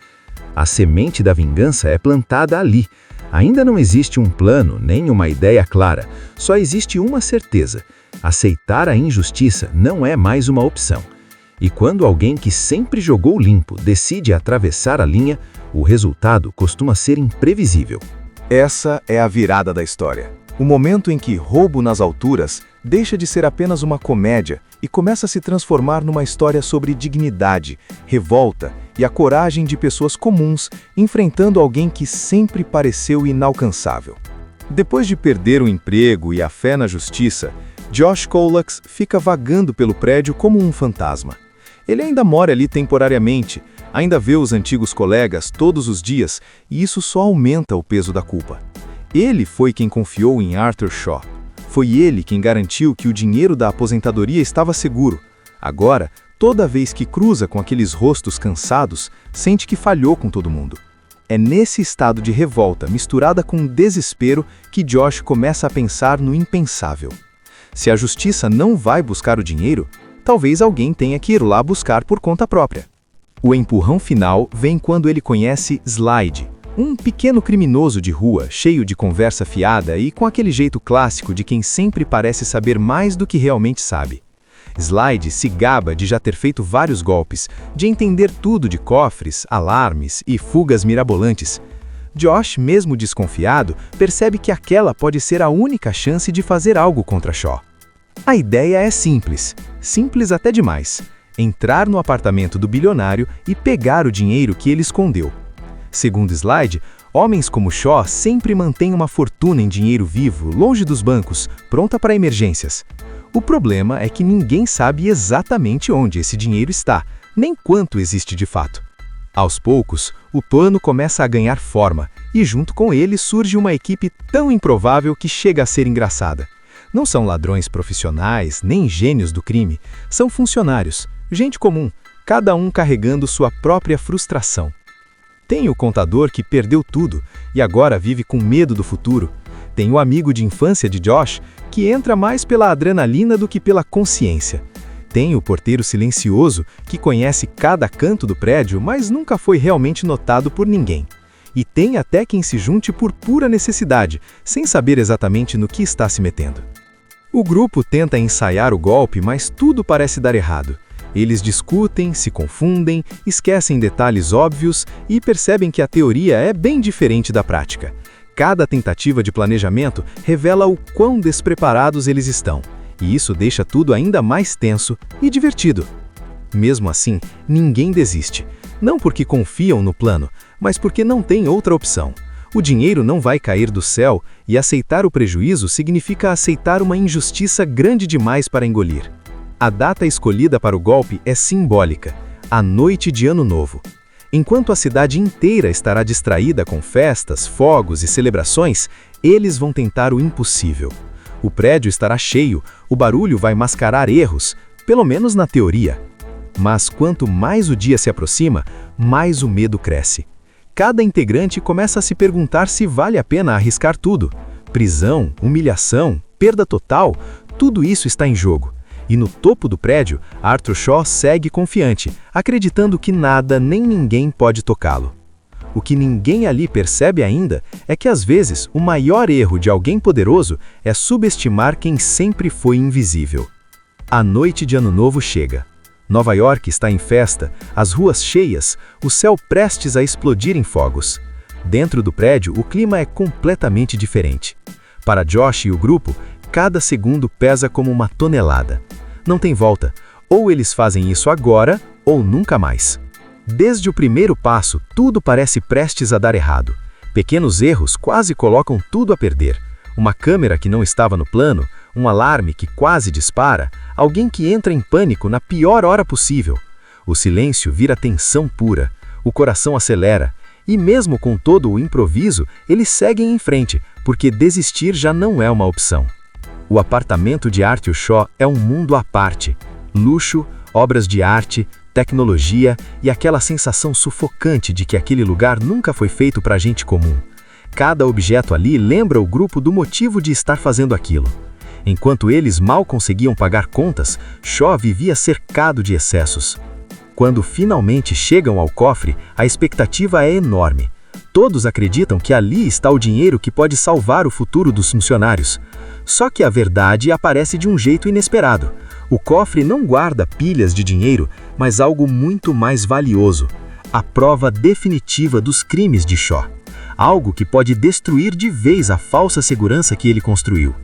A semente da vingança é plantada ali. Ainda não existe um plano, nem uma ideia clara. Só existe uma certeza: aceitar a injustiça não é mais uma opção. E quando alguém que sempre jogou limpo decide atravessar a linha, o resultado costuma ser imprevisível. Essa é a virada da história. O momento em que Roubo nas Alturas deixa de ser apenas uma comédia e começa a se transformar numa história sobre dignidade, revolta e a coragem de pessoas comuns enfrentando alguém que sempre pareceu inalcançável. Depois de perder o emprego e a fé na justiça, Josh Colax fica vagando pelo prédio como um fantasma. Ele ainda mora ali temporariamente, ainda vê os antigos colegas todos os dias e isso só aumenta o peso da culpa. Ele foi quem confiou em Arthur Shaw. Foi ele quem garantiu que o dinheiro da aposentadoria estava seguro. Agora, toda vez que cruza com aqueles rostos cansados, sente que falhou com todo mundo. É nesse estado de revolta misturada com desespero que Josh começa a pensar no impensável. Se a justiça não vai buscar o dinheiro, talvez alguém tenha que ir lá buscar por conta própria. O empurrão final vem quando ele conhece Slide, um pequeno criminoso de rua, cheio de conversa fiada e com aquele jeito clássico de quem sempre parece saber mais do que realmente sabe. Slide se gaba de já ter feito vários golpes, de entender tudo de cofres, alarmes e fugas mirabolantes. Josh, mesmo desconfiado, percebe que aquela pode ser a única chance de fazer algo contra Shaw. A ideia é simples até demais: entrar no apartamento do bilionário e pegar o dinheiro que ele escondeu. Segundo Slide, homens como Shaw sempre mantêm uma fortuna em dinheiro vivo, longe dos bancos, pronta para emergências. O problema é que ninguém sabe exatamente onde esse dinheiro está, nem quanto existe de fato. Aos poucos, o plano começa a ganhar forma, e junto com ele surge uma equipe tão improvável que chega a ser engraçada. Não são ladrões profissionais, nem gênios do crime, são funcionários, gente comum, cada um carregando sua própria frustração. Tem o contador que perdeu tudo e agora vive com medo do futuro. Tem o amigo de infância de Josh, que entra mais pela adrenalina do que pela consciência. Tem o porteiro silencioso, que conhece cada canto do prédio, mas nunca foi realmente notado por ninguém. E tem até quem se junte por pura necessidade, sem saber exatamente no que está se metendo. O grupo tenta ensaiar o golpe, mas tudo parece dar errado. Eles discutem, se confundem, esquecem detalhes óbvios e percebem que a teoria é bem diferente da prática. Cada tentativa de planejamento revela o quão despreparados eles estão, e isso deixa tudo ainda mais tenso e divertido. Mesmo assim, ninguém desiste, não porque confiam no plano, mas porque não tem outra opção. O dinheiro não vai cair do céu e aceitar o prejuízo significa aceitar uma injustiça grande demais para engolir. A data escolhida para o golpe é simbólica, a noite de Ano Novo. Enquanto a cidade inteira estará distraída com festas, fogos e celebrações, eles vão tentar o impossível. O prédio estará cheio, o barulho vai mascarar erros, pelo menos na teoria. Mas quanto mais o dia se aproxima, mais o medo cresce. Cada integrante começa a se perguntar se vale a pena arriscar tudo. Prisão, humilhação, perda total, tudo isso está em jogo. E no topo do prédio, Arthur Shaw segue confiante, acreditando que nada nem ninguém pode tocá-lo. O que ninguém ali percebe ainda é que às vezes o maior erro de alguém poderoso é subestimar quem sempre foi invisível. A noite de Ano Novo chega. Nova York está em festa, as ruas cheias, o céu prestes a explodir em fogos. Dentro do prédio, o clima é completamente diferente. Para Josh e o grupo, cada segundo pesa como uma tonelada. Não tem volta, ou eles fazem isso agora, ou nunca mais. Desde o primeiro passo, tudo parece prestes a dar errado. Pequenos erros quase colocam tudo a perder. Uma câmera que não estava no plano, um alarme que quase dispara, alguém que entra em pânico na pior hora possível. O silêncio vira tensão pura, o coração acelera, e mesmo com todo o improviso, eles seguem em frente, porque desistir já não é uma opção. O apartamento de Arthur Shaw é um mundo à parte. Luxo, obras de arte, tecnologia e aquela sensação sufocante de que aquele lugar nunca foi feito para gente comum. Cada objeto ali lembra o grupo do motivo de estar fazendo aquilo. Enquanto eles mal conseguiam pagar contas, Shaw vivia cercado de excessos. Quando finalmente chegam ao cofre, a expectativa é enorme. Todos acreditam que ali está o dinheiro que pode salvar o futuro dos funcionários. Só que a verdade aparece de um jeito inesperado. O cofre não guarda pilhas de dinheiro, mas algo muito mais valioso: a prova definitiva dos crimes de Shaw. Algo que pode destruir de vez a falsa segurança que ele construiu.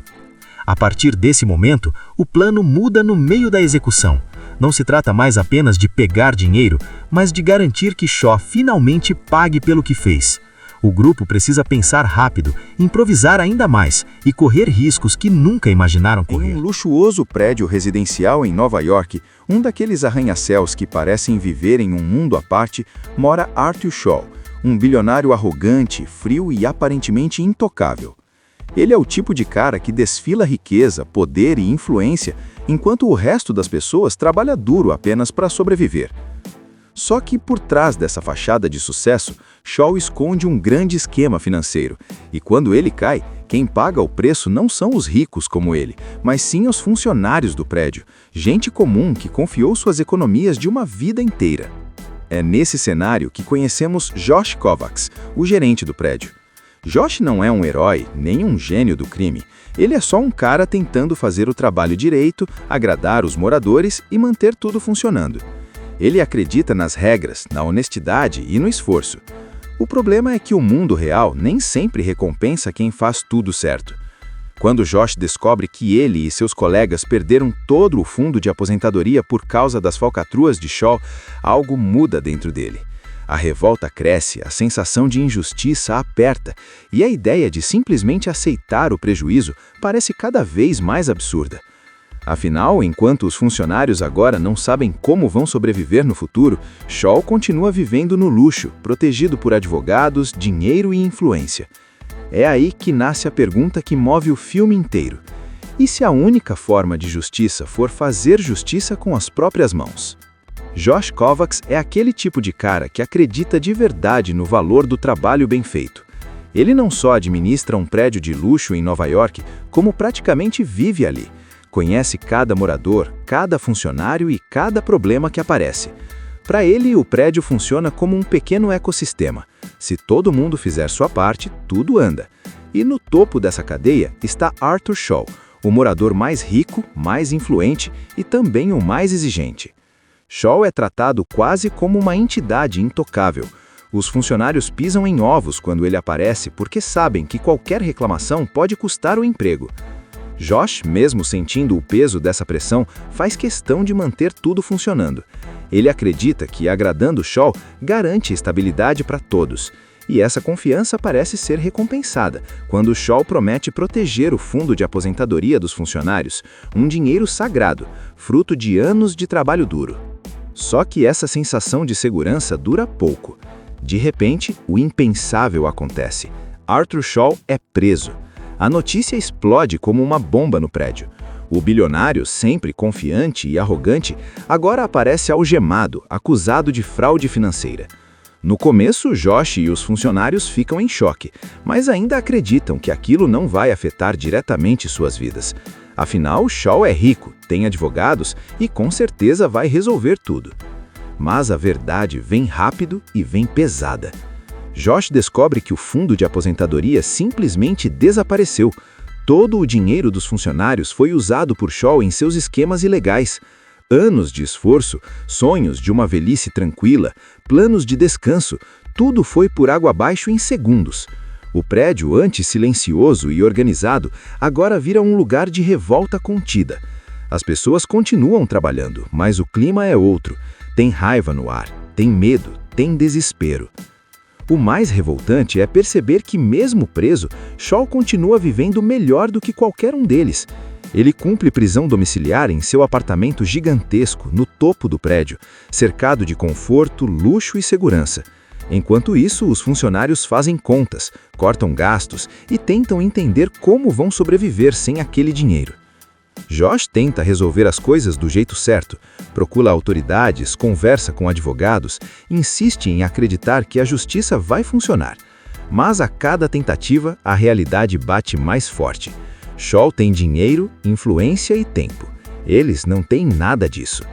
A partir desse momento, o plano muda no meio da execução. Não se trata mais apenas de pegar dinheiro, mas de garantir que Shaw finalmente pague pelo que fez. O grupo precisa pensar rápido, improvisar ainda mais e correr riscos que nunca imaginaram correr. Em um luxuoso prédio residencial em Nova York, um daqueles arranha-céus que parecem viver em um mundo à parte, mora Arthur Shaw, um bilionário arrogante, frio e aparentemente intocável. Ele é o tipo de cara que desfila riqueza, poder e influência, enquanto o resto das pessoas trabalha duro apenas para sobreviver. Só que por trás dessa fachada de sucesso, Shaw esconde um grande esquema financeiro. E quando ele cai, quem paga o preço não são os ricos como ele, mas sim os funcionários do prédio, gente comum que confiou suas economias de uma vida inteira. É nesse cenário que conhecemos Josh Kovacs, o gerente do prédio. Josh não é um herói, nem um gênio do crime. Ele é só um cara tentando fazer o trabalho direito, agradar os moradores e manter tudo funcionando. Ele acredita nas regras, na honestidade e no esforço. O problema é que o mundo real nem sempre recompensa quem faz tudo certo. Quando Josh descobre que ele e seus colegas perderam todo o fundo de aposentadoria por causa das falcatruas de Shaw, algo muda dentro dele. A revolta cresce, a sensação de injustiça aperta, e a ideia de simplesmente aceitar o prejuízo parece cada vez mais absurda. Afinal, enquanto os funcionários agora não sabem como vão sobreviver no futuro, Shaw continua vivendo no luxo, protegido por advogados, dinheiro e influência. É aí que nasce a pergunta que move o filme inteiro. E se a única forma de justiça for fazer justiça com as próprias mãos? Josh Kovacs é aquele tipo de cara que acredita de verdade no valor do trabalho bem feito. Ele não só administra um prédio de luxo em Nova York, como praticamente vive ali. Conhece cada morador, cada funcionário e cada problema que aparece. Para ele, o prédio funciona como um pequeno ecossistema. Se todo mundo fizer sua parte, tudo anda. E no topo dessa cadeia está Arthur Shaw, o morador mais rico, mais influente e também o mais exigente. Shaw é tratado quase como uma entidade intocável. Os funcionários pisam em ovos quando ele aparece porque sabem que qualquer reclamação pode custar o emprego. Josh, mesmo sentindo o peso dessa pressão, faz questão de manter tudo funcionando. Ele acredita que, agradando Shaw, garante estabilidade para todos. E essa confiança parece ser recompensada, quando Shaw promete proteger o fundo de aposentadoria dos funcionários, um dinheiro sagrado, fruto de anos de trabalho duro. Só que essa sensação de segurança dura pouco. De repente, o impensável acontece. Arthur Shaw é preso. A notícia explode como uma bomba no prédio. O bilionário, sempre confiante e arrogante, agora aparece algemado, acusado de fraude financeira. No começo, Josh e os funcionários ficam em choque, mas ainda acreditam que aquilo não vai afetar diretamente suas vidas. Afinal, Shaw é rico, tem advogados e com certeza vai resolver tudo. Mas a verdade vem rápido e vem pesada. Josh descobre que o fundo de aposentadoria simplesmente desapareceu. Todo o dinheiro dos funcionários foi usado por Shaw em seus esquemas ilegais. Anos de esforço, sonhos de uma velhice tranquila, planos de descanso, tudo foi por água abaixo em segundos. O prédio, antes silencioso e organizado, agora vira um lugar de revolta contida. As pessoas continuam trabalhando, mas o clima é outro. Tem raiva no ar, tem medo, tem desespero. O mais revoltante é perceber que, mesmo preso, Shaw continua vivendo melhor do que qualquer um deles. Ele cumpre prisão domiciliar em seu apartamento gigantesco, no topo do prédio, cercado de conforto, luxo e segurança. Enquanto isso, os funcionários fazem contas, cortam gastos e tentam entender como vão sobreviver sem aquele dinheiro. Josh tenta resolver as coisas do jeito certo, procura autoridades, conversa com advogados, insiste em acreditar que a justiça vai funcionar. Mas a cada tentativa, a realidade bate mais forte. Shaw tem dinheiro, influência e tempo. Eles não têm nada disso.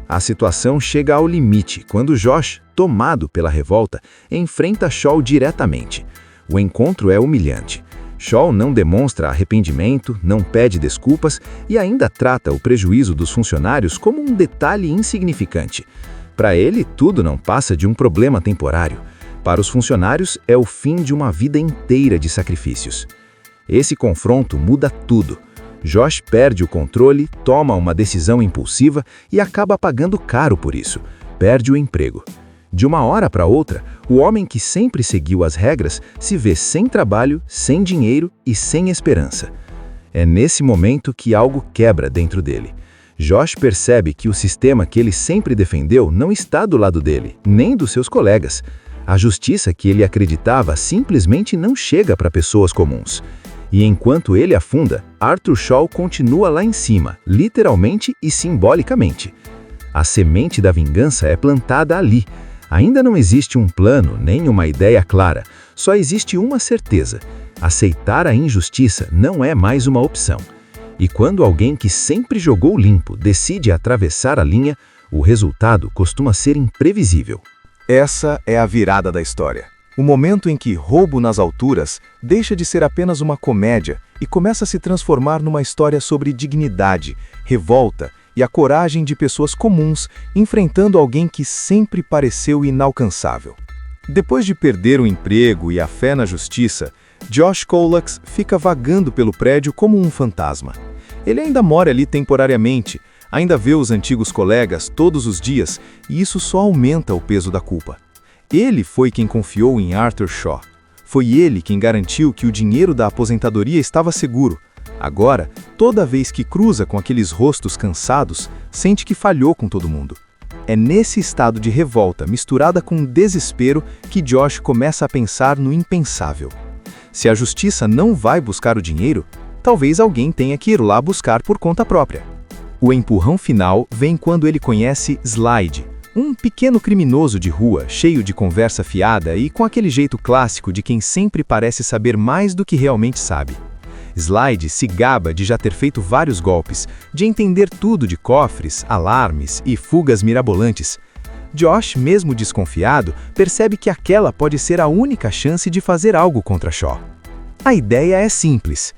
A situação chega ao limite quando Josh, tomado pela revolta, enfrenta Shaw diretamente. O encontro é humilhante. Shaw não demonstra arrependimento, não pede desculpas e ainda trata o prejuízo dos funcionários como um detalhe insignificante. Para ele, tudo não passa de um problema temporário. Para os funcionários, é o fim de uma vida inteira de sacrifícios. Esse confronto muda tudo. Josh perde o controle, toma uma decisão impulsiva e acaba pagando caro por isso. Perde o emprego. De uma hora para outra, o homem que sempre seguiu as regras se vê sem trabalho, sem dinheiro e sem esperança. É nesse momento que algo quebra dentro dele. Josh percebe que o sistema que ele sempre defendeu não está do lado dele, nem dos seus colegas. A justiça que ele acreditava simplesmente não chega para pessoas comuns. E enquanto ele afunda, Arthur Shaw continua lá em cima, literalmente e simbolicamente. A semente da vingança é plantada ali. Ainda não existe um plano, nem uma ideia clara. Só existe uma certeza: aceitar a injustiça não é mais uma opção. E quando alguém que sempre jogou limpo decide atravessar a linha, o resultado costuma ser imprevisível. Essa é a virada da história. O momento em que Roubo nas Alturas deixa de ser apenas uma comédia e começa a se transformar numa história sobre dignidade, revolta e a coragem de pessoas comuns enfrentando alguém que sempre pareceu inalcançável. Depois de perder o emprego e a fé na justiça, Josh Colax fica vagando pelo prédio como um fantasma. Ele ainda mora ali temporariamente, ainda vê os antigos colegas todos os dias e isso só aumenta o peso da culpa. Ele foi quem confiou em Arthur Shaw. Foi ele quem garantiu que o dinheiro da aposentadoria estava seguro. Agora, toda vez que cruza com aqueles rostos cansados, sente que falhou com todo mundo. É nesse estado de revolta misturada com desespero que Josh começa a pensar no impensável. Se a justiça não vai buscar o dinheiro, talvez alguém tenha que ir lá buscar por conta própria. O empurrão final vem quando ele conhece Slide, um pequeno criminoso de rua, cheio de conversa fiada e com aquele jeito clássico de quem sempre parece saber mais do que realmente sabe. Slide se gaba de já ter feito vários golpes, de entender tudo de cofres, alarmes e fugas mirabolantes. Josh, mesmo desconfiado, percebe que aquela pode ser a única chance de fazer algo contra Shaw. A ideia é simples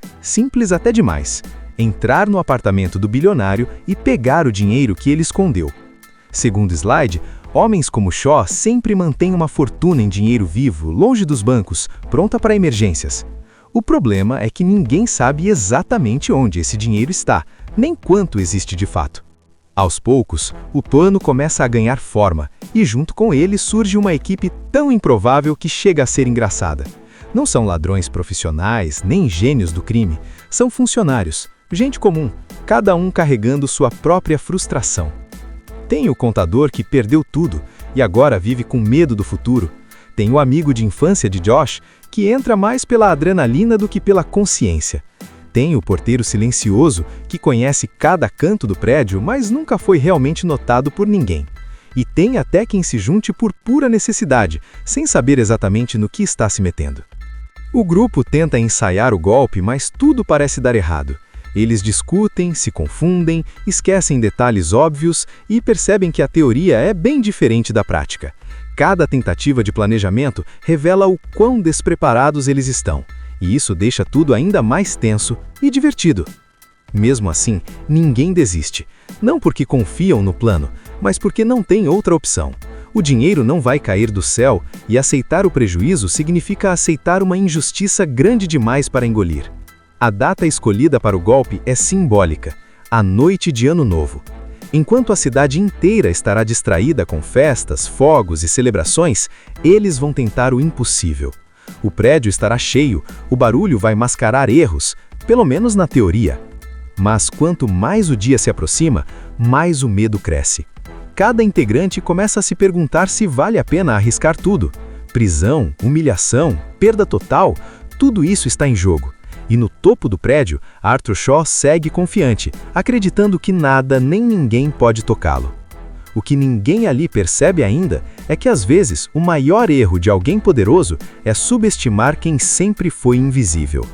até demais: entrar no apartamento do bilionário e pegar o dinheiro que ele escondeu. Segundo Slide, homens como Shaw sempre mantêm uma fortuna em dinheiro vivo, longe dos bancos, pronta para emergências. O problema é que ninguém sabe exatamente onde esse dinheiro está, nem quanto existe de fato. Aos poucos, o plano começa a ganhar forma, e junto com ele surge uma equipe tão improvável que chega a ser engraçada. Não são ladrões profissionais, nem gênios do crime, são funcionários, gente comum, cada um carregando sua própria frustração. Tem o contador que perdeu tudo e agora vive com medo do futuro. Tem o amigo de infância de Josh, que entra mais pela adrenalina do que pela consciência. Tem o porteiro silencioso, que conhece cada canto do prédio, mas nunca foi realmente notado por ninguém. E tem até quem se junte por pura necessidade, sem saber exatamente no que está se metendo. O grupo tenta ensaiar o golpe, mas tudo parece dar errado. Eles discutem, se confundem, esquecem detalhes óbvios e percebem que a teoria é bem diferente da prática. Cada tentativa de planejamento revela o quão despreparados eles estão, e isso deixa tudo ainda mais tenso e divertido. Mesmo assim, ninguém desiste, não porque confiam no plano, mas porque não tem outra opção. O dinheiro não vai cair do céu e aceitar o prejuízo significa aceitar uma injustiça grande demais para engolir. A data escolhida para o golpe é simbólica, a noite de Ano Novo. Enquanto a cidade inteira estará distraída com festas, fogos e celebrações, eles vão tentar o impossível. O prédio estará cheio, o barulho vai mascarar erros, pelo menos na teoria. Mas quanto mais o dia se aproxima, mais o medo cresce. Cada integrante começa a se perguntar se vale a pena arriscar tudo. Prisão, humilhação, perda total, tudo isso está em jogo. E no topo do prédio, Arthur Shaw segue confiante, acreditando que nada nem ninguém pode tocá-lo. O que ninguém ali percebe ainda é que às vezes o maior erro de alguém poderoso é subestimar quem sempre foi invisível.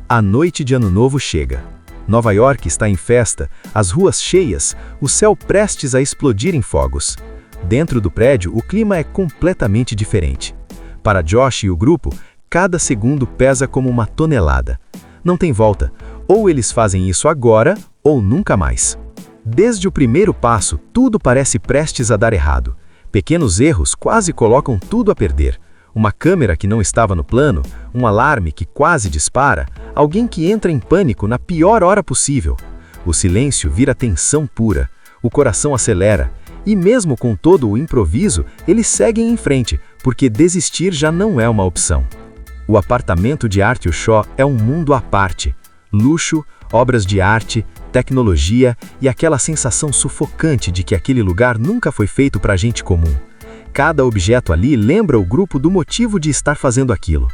A noite de Ano Novo chega. Nova York está em festa, as ruas cheias, o céu prestes a explodir em fogos. Dentro do prédio, o clima é completamente diferente. Para Josh e o grupo, cada segundo pesa como uma tonelada. Não tem volta, ou eles fazem isso agora, ou nunca mais. Desde o primeiro passo, tudo parece prestes a dar errado. Pequenos erros quase colocam tudo a perder. Uma câmera que não estava no plano, um alarme que quase dispara, alguém que entra em pânico na pior hora possível. O silêncio vira tensão pura, o coração acelera, e mesmo com todo o improviso, eles seguem em frente, porque desistir já não é uma opção. O apartamento de Arthur Shaw é um mundo à parte. Luxo, obras de arte, tecnologia e aquela sensação sufocante de que aquele lugar nunca foi feito para gente comum. Cada objeto ali lembra o grupo do motivo de estar fazendo aquilo.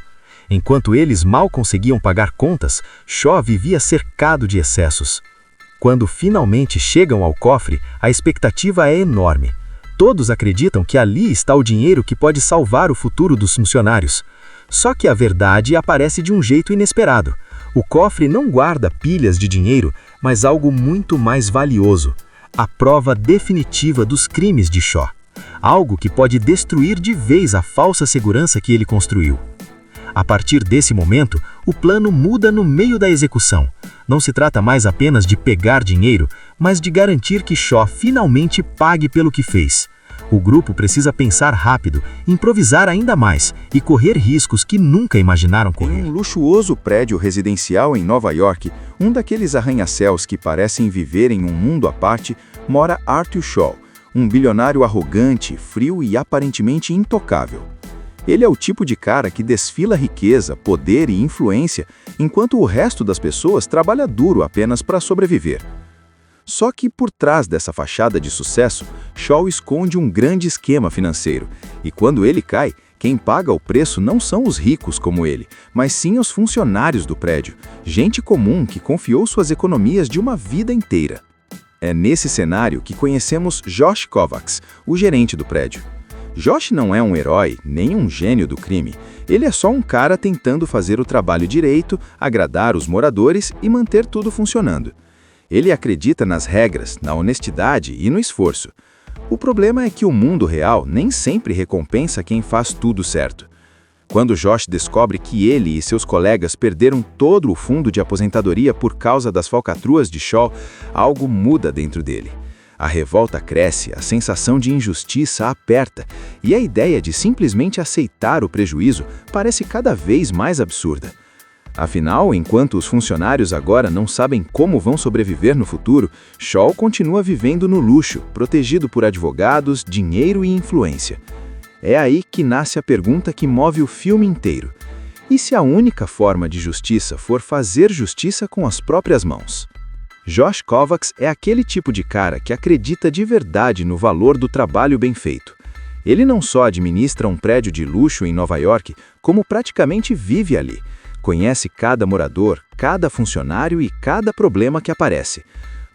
Enquanto eles mal conseguiam pagar contas, Shaw vivia cercado de excessos. Quando finalmente chegam ao cofre, a expectativa é enorme. Todos acreditam que ali está o dinheiro que pode salvar o futuro dos funcionários. Só que a verdade aparece de um jeito inesperado. O cofre não guarda pilhas de dinheiro, mas algo muito mais valioso: a prova definitiva dos crimes de Shaw. algo que pode destruir de vez a falsa segurança que ele construiu. A partir desse momento, o plano muda no meio da execução. Não se trata mais apenas de pegar dinheiro, mas de garantir que Shaw finalmente pague pelo que fez. O grupo precisa pensar rápido, improvisar ainda mais e correr riscos que nunca imaginaram correr. Em um luxuoso prédio residencial em Nova York, um daqueles arranha-céus que parecem viver em um mundo à parte, mora Arthur Shaw, um bilionário arrogante, frio e aparentemente intocável. Ele é o tipo de cara que desfila riqueza, poder e influência, enquanto o resto das pessoas trabalha duro apenas para sobreviver. Só que por trás dessa fachada de sucesso, Shaw esconde um grande esquema financeiro, e quando ele cai, quem paga o preço não são os ricos como ele, mas sim os funcionários do prédio, gente comum que confiou suas economias de uma vida inteira. É nesse cenário que conhecemos Josh Kovacs, o gerente do prédio. Josh não é um herói, nem um gênio do crime. Ele é só um cara tentando fazer o trabalho direito, agradar os moradores e manter tudo funcionando. Ele acredita nas regras, na honestidade e no esforço. O problema é que o mundo real nem sempre recompensa quem faz tudo certo. Quando Josh descobre que ele e seus colegas perderam todo o fundo de aposentadoria por causa das falcatruas de Shaw, algo muda dentro dele. A revolta cresce, a sensação de injustiça aperta, e a ideia de simplesmente aceitar o prejuízo parece cada vez mais absurda. Afinal, enquanto os funcionários agora não sabem como vão sobreviver no futuro, Shaw continua vivendo no luxo, protegido por advogados, dinheiro e influência. É aí que nasce a pergunta que move o filme inteiro. E se a única forma de justiça for fazer justiça com as próprias mãos? Josh Kovacs é aquele tipo de cara que acredita de verdade no valor do trabalho bem feito. Ele não só administra um prédio de luxo em Nova York, como praticamente vive ali. Conhece cada morador, cada funcionário e cada problema que aparece.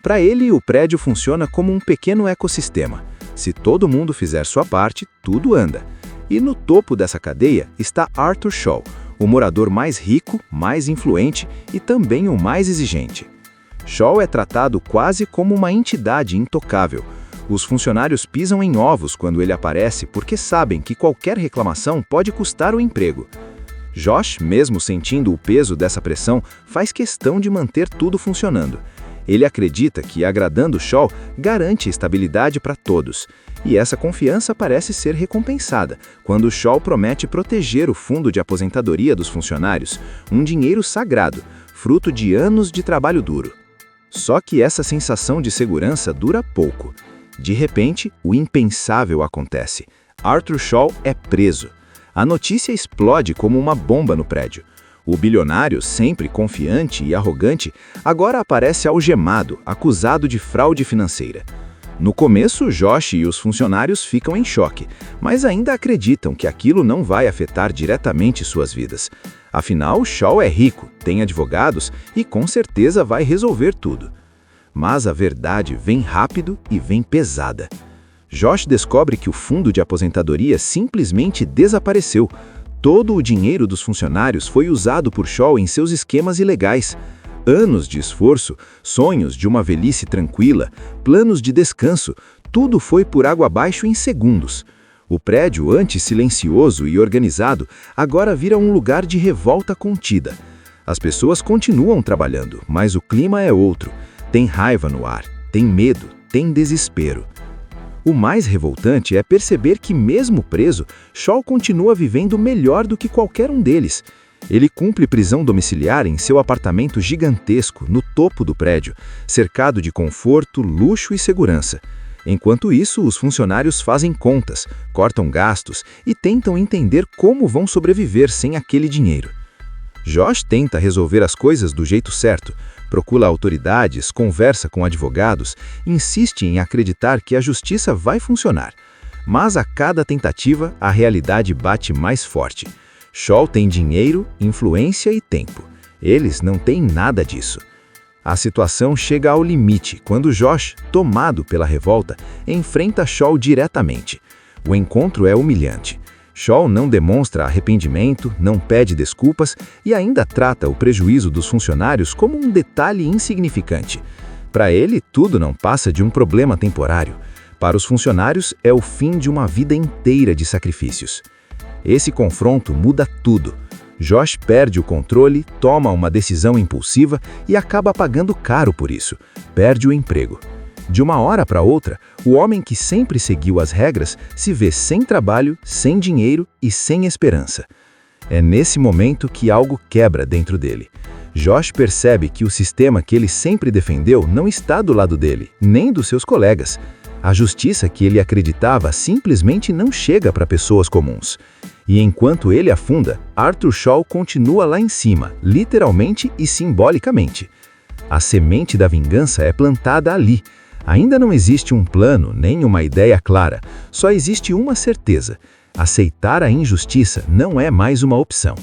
Para ele, o prédio funciona como um pequeno ecossistema. Se todo mundo fizer sua parte, tudo anda. E no topo dessa cadeia está Arthur Shaw, o morador mais rico, mais influente e também o mais exigente. Shaw é tratado quase como uma entidade intocável. Os funcionários pisam em ovos quando ele aparece porque sabem que qualquer reclamação pode custar o emprego. Josh, mesmo sentindo o peso dessa pressão, faz questão de manter tudo funcionando. Ele acredita que, agradando Shaw, garante estabilidade para todos. E essa confiança parece ser recompensada quando Shaw promete proteger o fundo de aposentadoria dos funcionários, um dinheiro sagrado, fruto de anos de trabalho duro. Só que essa sensação de segurança dura pouco. De repente, o impensável acontece. Arthur Shaw é preso. A notícia explode como uma bomba no prédio. O bilionário, sempre confiante e arrogante, agora aparece algemado, acusado de fraude financeira. No começo, Josh e os funcionários ficam em choque, mas ainda acreditam que aquilo não vai afetar diretamente suas vidas. Afinal, Shaw é rico, tem advogados e com certeza vai resolver tudo. Mas a verdade vem rápido e vem pesada. Josh descobre que o fundo de aposentadoria simplesmente desapareceu. Todo o dinheiro dos funcionários foi usado por Shaw em seus esquemas ilegais. Anos de esforço, sonhos de uma velhice tranquila, planos de descanso, tudo foi por água abaixo em segundos. O prédio, antes silencioso e organizado, agora vira um lugar de revolta contida. As pessoas continuam trabalhando, mas o clima é outro. Tem raiva no ar, tem medo, tem desespero. O mais revoltante é perceber que, mesmo preso, Shaw continua vivendo melhor do que qualquer um deles. Ele cumpre prisão domiciliar em seu apartamento gigantesco, no topo do prédio, cercado de conforto, luxo e segurança. Enquanto isso, os funcionários fazem contas, cortam gastos e tentam entender como vão sobreviver sem aquele dinheiro. Josh tenta resolver as coisas do jeito certo, procura autoridades, conversa com advogados, insiste em acreditar que a justiça vai funcionar. Mas a cada tentativa, a realidade bate mais forte. Shaw tem dinheiro, influência e tempo. Eles não têm nada disso. A situação chega ao limite quando Josh, tomado pela revolta, enfrenta Shaw diretamente. O encontro é humilhante. Shaw não demonstra arrependimento, não pede desculpas e ainda trata o prejuízo dos funcionários como um detalhe insignificante. Para ele, tudo não passa de um problema temporário. Para os funcionários, é o fim de uma vida inteira de sacrifícios. Esse confronto muda tudo. Josh perde o controle, toma uma decisão impulsiva e acaba pagando caro por isso. Perde o emprego. De uma hora para outra, o homem que sempre seguiu as regras se vê sem trabalho, sem dinheiro e sem esperança. É nesse momento que algo quebra dentro dele. Josh percebe que o sistema que ele sempre defendeu não está do lado dele, nem dos seus colegas. A justiça que ele acreditava simplesmente não chega para pessoas comuns. E enquanto ele afunda, Arthur Shaw continua lá em cima, literalmente e simbolicamente. A semente da vingança é plantada ali. Ainda não existe um plano, nem uma ideia clara. Só existe uma certeza: aceitar a injustiça não é mais uma opção.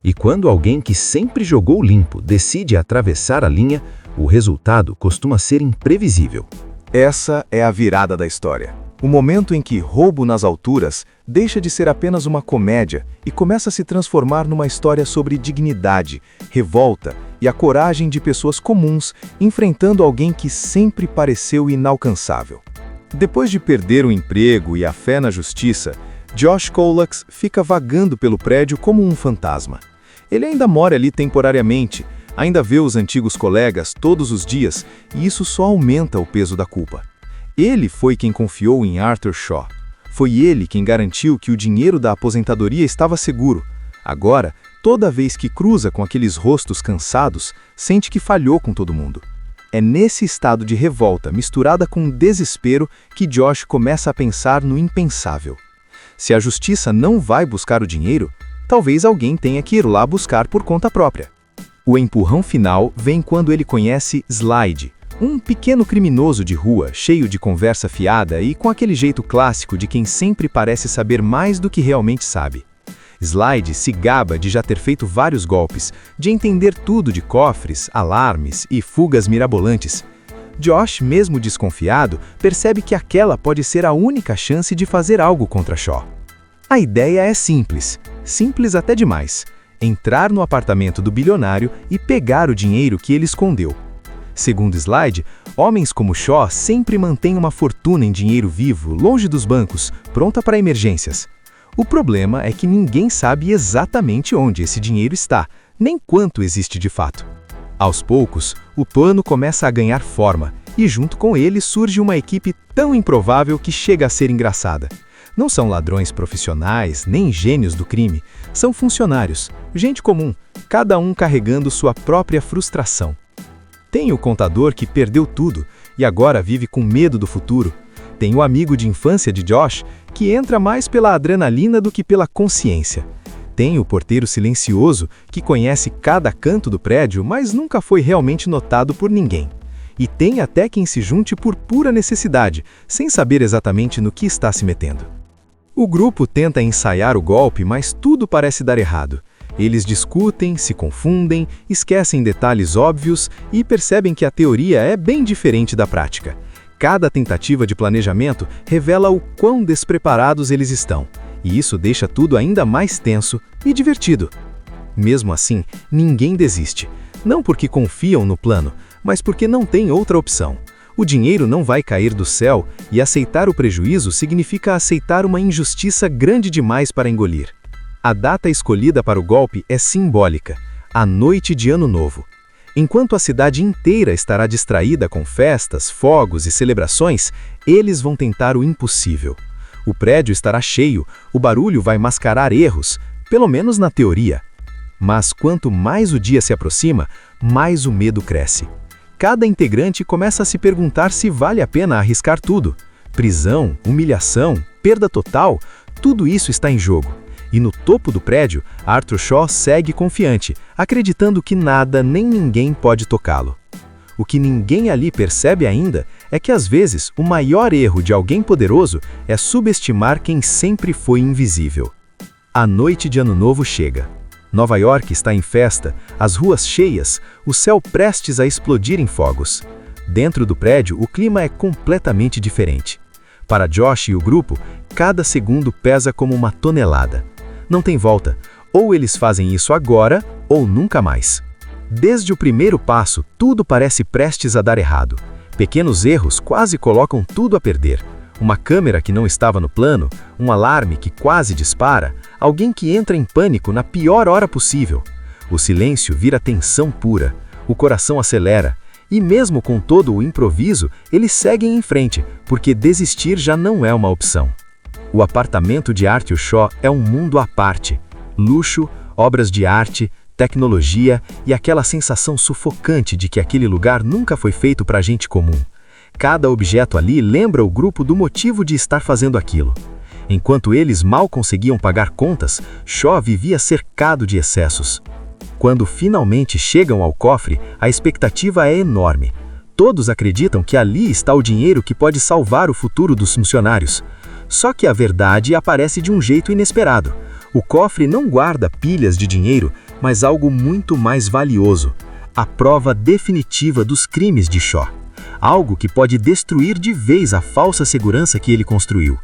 E quando alguém que sempre jogou limpo decide atravessar a linha, o resultado costuma ser imprevisível. Essa é a virada da história. O momento em que Roubo nas Alturas deixa de ser apenas uma comédia e começa a se transformar numa história sobre dignidade, revolta e a coragem de pessoas comuns enfrentando alguém que sempre pareceu inalcançável. Depois de perder o emprego e a fé na justiça, Josh Colax fica vagando pelo prédio como um fantasma. Ele ainda mora ali temporariamente, ainda vê os antigos colegas todos os dias e isso só aumenta o peso da culpa. Ele foi quem confiou em Arthur Shaw. Foi ele quem garantiu que o dinheiro da aposentadoria estava seguro. Agora, toda vez que cruza com aqueles rostos cansados, sente que falhou com todo mundo. É nesse estado de revolta misturada com desespero que Josh começa a pensar no impensável. Se a justiça não vai buscar o dinheiro, talvez alguém tenha que ir lá buscar por conta própria. O empurrão final vem quando ele conhece Slide, um pequeno criminoso de rua, cheio de conversa fiada e com aquele jeito clássico de quem sempre parece saber mais do que realmente sabe. Slide se gaba de já ter feito vários golpes, de entender tudo de cofres, alarmes e fugas mirabolantes. Josh, mesmo desconfiado, percebe que aquela pode ser a única chance de fazer algo contra Shaw. A ideia é simples até demais: entrar no apartamento do bilionário e pegar o dinheiro que ele escondeu. Segundo Slide, homens como Shaw sempre mantêm uma fortuna em dinheiro vivo, longe dos bancos, pronta para emergências. O problema é que ninguém sabe exatamente onde esse dinheiro está, nem quanto existe de fato. Aos poucos, o plano começa a ganhar forma, e junto com ele surge uma equipe tão improvável que chega a ser engraçada. Não são ladrões profissionais, nem gênios do crime, são funcionários, gente comum, cada um carregando sua própria frustração. Tem o contador que perdeu tudo e agora vive com medo do futuro. Tem o amigo de infância de Josh, que entra mais pela adrenalina do que pela consciência. Tem o porteiro silencioso, que conhece cada canto do prédio, mas nunca foi realmente notado por ninguém. E tem até quem se junte por pura necessidade, sem saber exatamente no que está se metendo. O grupo tenta ensaiar o golpe, mas tudo parece dar errado. Eles discutem, se confundem, esquecem detalhes óbvios e percebem que a teoria é bem diferente da prática. Cada tentativa de planejamento revela o quão despreparados eles estão, e isso deixa tudo ainda mais tenso e divertido. Mesmo assim, ninguém desiste, não porque confiam no plano, mas porque não tem outra opção. O dinheiro não vai cair do céu e aceitar o prejuízo significa aceitar uma injustiça grande demais para engolir. A data escolhida para o golpe é simbólica, a noite de Ano Novo. Enquanto a cidade inteira estará distraída com festas, fogos e celebrações, eles vão tentar o impossível. O prédio estará cheio, o barulho vai mascarar erros, pelo menos na teoria. Mas quanto mais o dia se aproxima, mais o medo cresce. Cada integrante começa a se perguntar se vale a pena arriscar tudo. Prisão, humilhação, perda total, tudo isso está em jogo. E no topo do prédio, Arthur Shaw segue confiante, acreditando que nada nem ninguém pode tocá-lo. O que ninguém ali percebe ainda é que às vezes o maior erro de alguém poderoso é subestimar quem sempre foi invisível. A noite de Ano Novo chega. Nova York está em festa, as ruas cheias, o céu prestes a explodir em fogos. Dentro do prédio, o clima é completamente diferente. Para Josh e o grupo, cada segundo pesa como uma tonelada. Não tem volta, ou eles fazem isso agora, ou nunca mais. Desde o primeiro passo, tudo parece prestes a dar errado. Pequenos erros quase colocam tudo a perder. Uma câmera que não estava no plano, um alarme que quase dispara, alguém que entra em pânico na pior hora possível. O silêncio vira tensão pura, o coração acelera, e mesmo com todo o improviso, eles seguem em frente, porque desistir já não é uma opção. O apartamento de Arthur Shaw é um mundo à parte. Luxo, obras de arte, tecnologia e aquela sensação sufocante de que aquele lugar nunca foi feito para gente comum. Cada objeto ali lembra o grupo do motivo de estar fazendo aquilo. Enquanto eles mal conseguiam pagar contas, Shaw vivia cercado de excessos. Quando finalmente chegam ao cofre, a expectativa é enorme. Todos acreditam que ali está o dinheiro que pode salvar o futuro dos funcionários. Só que a verdade aparece de um jeito inesperado. O cofre não guarda pilhas de dinheiro, mas algo muito mais valioso: a prova definitiva dos crimes de Shaw. Algo que pode destruir de vez a falsa segurança que ele construiu.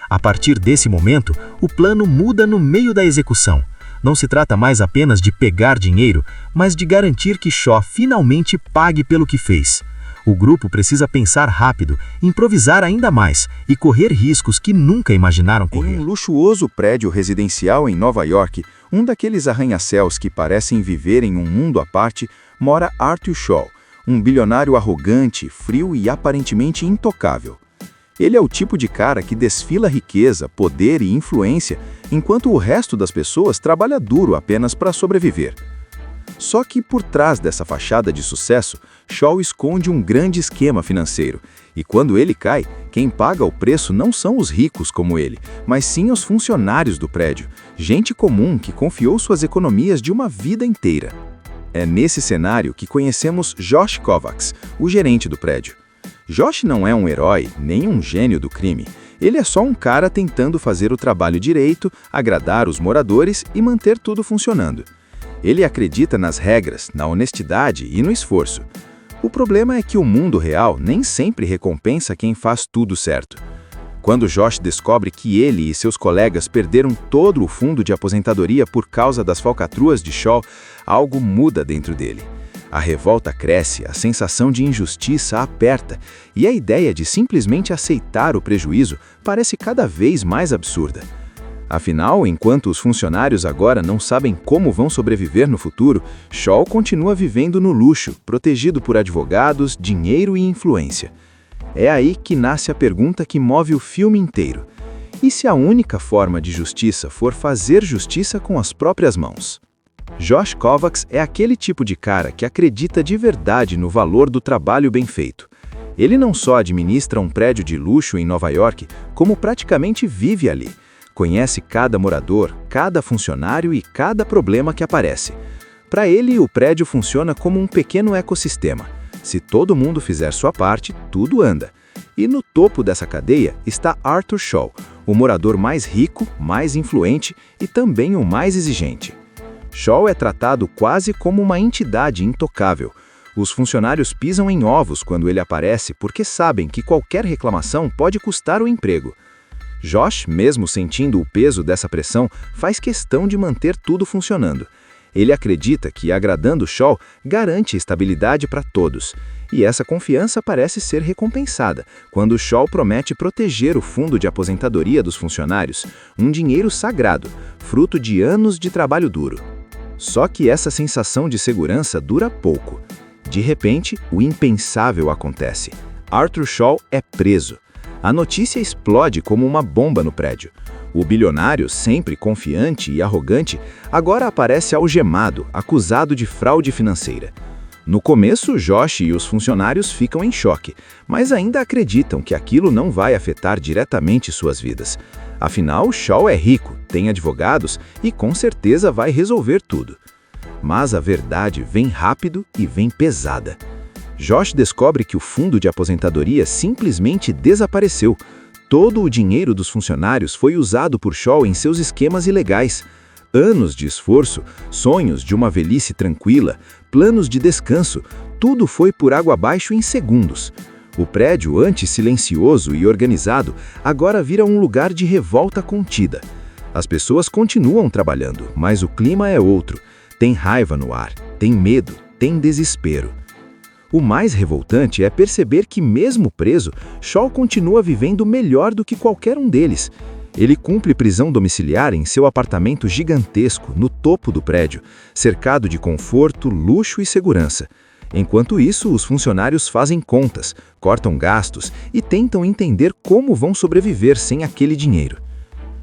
A partir desse momento, o plano muda no meio da execução. Não se trata mais apenas de pegar dinheiro, mas de garantir que Shaw finalmente pague pelo que fez. O grupo precisa pensar rápido, improvisar ainda mais e correr riscos que nunca imaginaram correr. Em um luxuoso prédio residencial em Nova York, um daqueles arranha-céus que parecem viver em um mundo à parte, mora Arthur Shaw, um bilionário arrogante, frio e aparentemente intocável. Ele é o tipo de cara que desfila riqueza, poder e influência, enquanto o resto das pessoas trabalha duro apenas para sobreviver. Só que por trás dessa fachada de sucesso, Shaw esconde um grande esquema financeiro. E quando ele cai, quem paga o preço não são os ricos como ele, mas sim os funcionários do prédio, gente comum que confiou suas economias de uma vida inteira. É nesse cenário que conhecemos Josh Kovacs, o gerente do prédio. Josh não é um herói, nem um gênio do crime. Ele é só um cara tentando fazer o trabalho direito, agradar os moradores e manter tudo funcionando. Ele acredita nas regras, na honestidade e no esforço. O problema é que o mundo real nem sempre recompensa quem faz tudo certo. Quando Josh descobre que ele e seus colegas perderam todo o fundo de aposentadoria por causa das falcatruas de Shaw, algo muda dentro dele. A revolta cresce, a sensação de injustiça aperta, e a ideia de simplesmente aceitar o prejuízo parece cada vez mais absurda. Afinal, enquanto os funcionários agora não sabem como vão sobreviver no futuro, Shaw continua vivendo no luxo, protegido por advogados, dinheiro e influência. É aí que nasce a pergunta que move o filme inteiro: e se a única forma de justiça for fazer justiça com as próprias mãos? Josh Kovacs é aquele tipo de cara que acredita de verdade no valor do trabalho bem feito. Ele não só administra um prédio de luxo em Nova York, como praticamente vive ali. Conhece cada morador, cada funcionário e cada problema que aparece. Para ele, o prédio funciona como um pequeno ecossistema. Se todo mundo fizer sua parte, tudo anda. E no topo dessa cadeia está Arthur Shaw, o morador mais rico, mais influente e também o mais exigente. Shaw é tratado quase como uma entidade intocável. Os funcionários pisam em ovos quando ele aparece porque sabem que qualquer reclamação pode custar o emprego. Josh, mesmo sentindo o peso dessa pressão, faz questão de manter tudo funcionando. Ele acredita que, agradando Shaw, garante estabilidade para todos. E essa confiança parece ser recompensada, quando Shaw promete proteger o fundo de aposentadoria dos funcionários, um dinheiro sagrado, fruto de anos de trabalho duro. Só que essa sensação de segurança dura pouco. De repente, o impensável acontece. Arthur Shaw é preso. A notícia explode como uma bomba no prédio. O bilionário, sempre confiante e arrogante, agora aparece algemado, acusado de fraude financeira. No começo, Josh e os funcionários ficam em choque, mas ainda acreditam que aquilo não vai afetar diretamente suas vidas. Afinal, Shaw é rico, tem advogados e com certeza vai resolver tudo. Mas a verdade vem rápido e vem pesada. Josh descobre que o fundo de aposentadoria simplesmente desapareceu. Todo o dinheiro dos funcionários foi usado por Shaw em seus esquemas ilegais. Anos de esforço, sonhos de uma velhice tranquila, planos de descanso, tudo foi por água abaixo em segundos. O prédio, antes silencioso e organizado, agora vira um lugar de revolta contida. As pessoas continuam trabalhando, mas o clima é outro. Tem raiva no ar, tem medo, tem desespero. O mais revoltante é perceber que, mesmo preso, Shaw continua vivendo melhor do que qualquer um deles. Ele cumpre prisão domiciliar em seu apartamento gigantesco, no topo do prédio, cercado de conforto, luxo e segurança. Enquanto isso, os funcionários fazem contas, cortam gastos e tentam entender como vão sobreviver sem aquele dinheiro.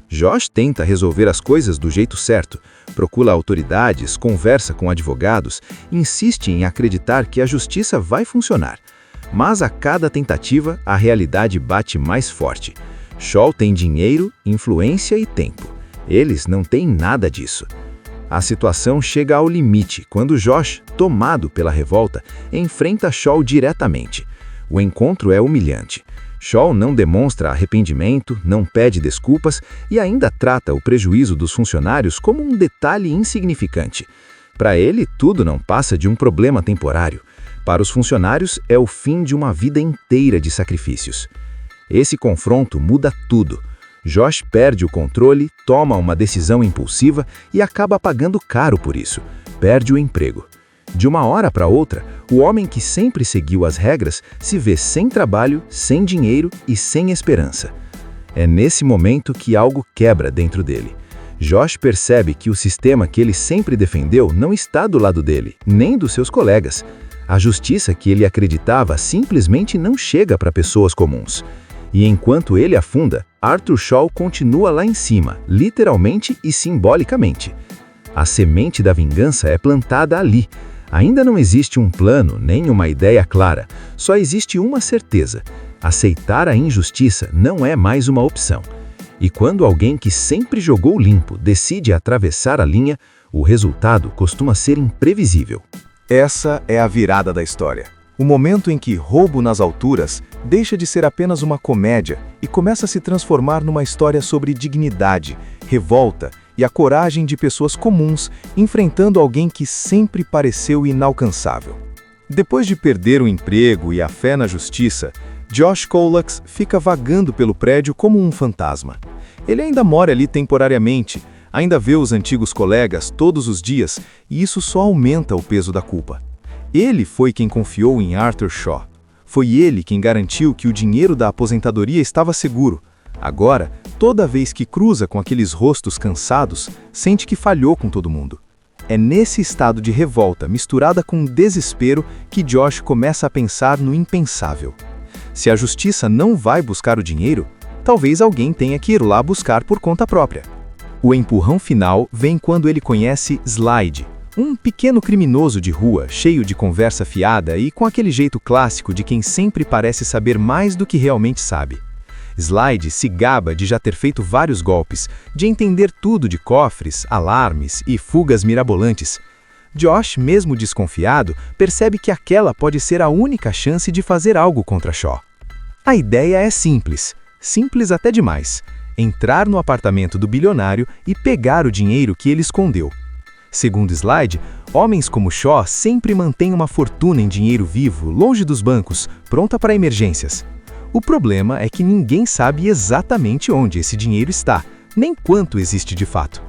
Josh tenta resolver as coisas do jeito certo, procura autoridades, conversa com advogados, insiste em acreditar que a justiça vai funcionar. Mas a cada tentativa, a realidade bate mais forte. Shaw tem dinheiro, influência e tempo. Eles não têm nada disso. A situação chega ao limite quando Josh, tomado pela revolta, enfrenta Shaw diretamente. O encontro é humilhante. Shaw não demonstra arrependimento, não pede desculpas e ainda trata o prejuízo dos funcionários como um detalhe insignificante. Para ele, tudo não passa de um problema temporário. Para os funcionários, é o fim de uma vida inteira de sacrifícios. Esse confronto muda tudo. Josh perde o controle, toma uma decisão impulsiva e acaba pagando caro por isso. Perde o emprego. De uma hora para outra, o homem que sempre seguiu as regras se vê sem trabalho, sem dinheiro e sem esperança. É nesse momento que algo quebra dentro dele. Josh percebe que o sistema que ele sempre defendeu não está do lado dele, nem dos seus colegas. A justiça que ele acreditava simplesmente não chega para pessoas comuns. E enquanto ele afunda, Arthur Shaw continua lá em cima, literalmente e simbolicamente. A semente da vingança é plantada ali. Ainda não existe um plano, nem uma ideia clara. Só existe uma certeza: aceitar a injustiça não é mais uma opção. E quando alguém que sempre jogou limpo decide atravessar a linha, o resultado costuma ser imprevisível. Essa é a virada da história. O momento em que Roubo nas Alturas deixa de ser apenas uma comédia e começa a se transformar numa história sobre dignidade, revolta e a coragem de pessoas comuns enfrentando alguém que sempre pareceu inalcançável. Depois de perder o emprego e a fé na justiça, Josh Colax fica vagando pelo prédio como um fantasma. Ele ainda mora ali temporariamente, ainda vê os antigos colegas todos os dias e isso só aumenta o peso da culpa. Ele foi quem confiou em Arthur Shaw. Foi ele quem garantiu que o dinheiro da aposentadoria estava seguro. Agora, toda vez que cruza com aqueles rostos cansados, sente que falhou com todo mundo. É nesse estado de revolta misturada com desespero que Josh começa a pensar no impensável. Se a justiça não vai buscar o dinheiro, talvez alguém tenha que ir lá buscar por conta própria. O empurrão final vem quando ele conhece Slide, um pequeno criminoso de rua, cheio de conversa fiada e com aquele jeito clássico de quem sempre parece saber mais do que realmente sabe. Slide se gaba de já ter feito vários golpes, de entender tudo de cofres, alarmes e fugas mirabolantes. Josh, mesmo desconfiado, percebe que aquela pode ser a única chance de fazer algo contra Shaw. A ideia é simples até demais: entrar no apartamento do bilionário e pegar o dinheiro que ele escondeu. Segundo Slide, homens como Shaw sempre mantêm uma fortuna em dinheiro vivo, longe dos bancos, pronta para emergências. O problema é que ninguém sabe exatamente onde esse dinheiro está, nem quanto existe de fato.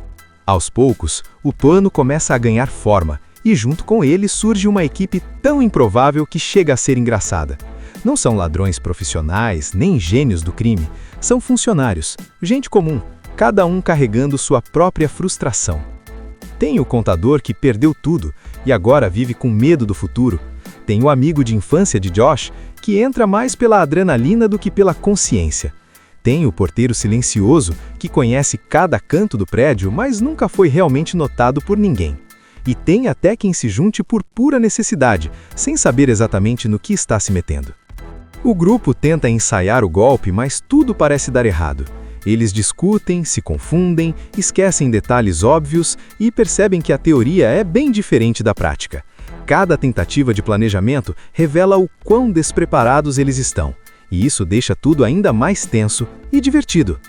Aos poucos, o plano começa a ganhar forma, e junto com ele surge uma equipe tão improvável que chega a ser engraçada. Não são ladrões profissionais, nem gênios do crime, são funcionários, gente comum, cada um carregando sua própria frustração. Tem o contador que perdeu tudo e agora vive com medo do futuro. Tem o amigo de infância de Josh, que entra mais pela adrenalina do que pela consciência. Tem o porteiro silencioso, que conhece cada canto do prédio, mas nunca foi realmente notado por ninguém. E tem até quem se junte por pura necessidade, sem saber exatamente no que está se metendo. O grupo tenta ensaiar o golpe, mas tudo parece dar errado. Eles discutem, se confundem, esquecem detalhes óbvios e percebem que a teoria é bem diferente da prática. Cada tentativa de planejamento revela o quão despreparados eles estão, e isso deixa tudo ainda mais tenso e divertido.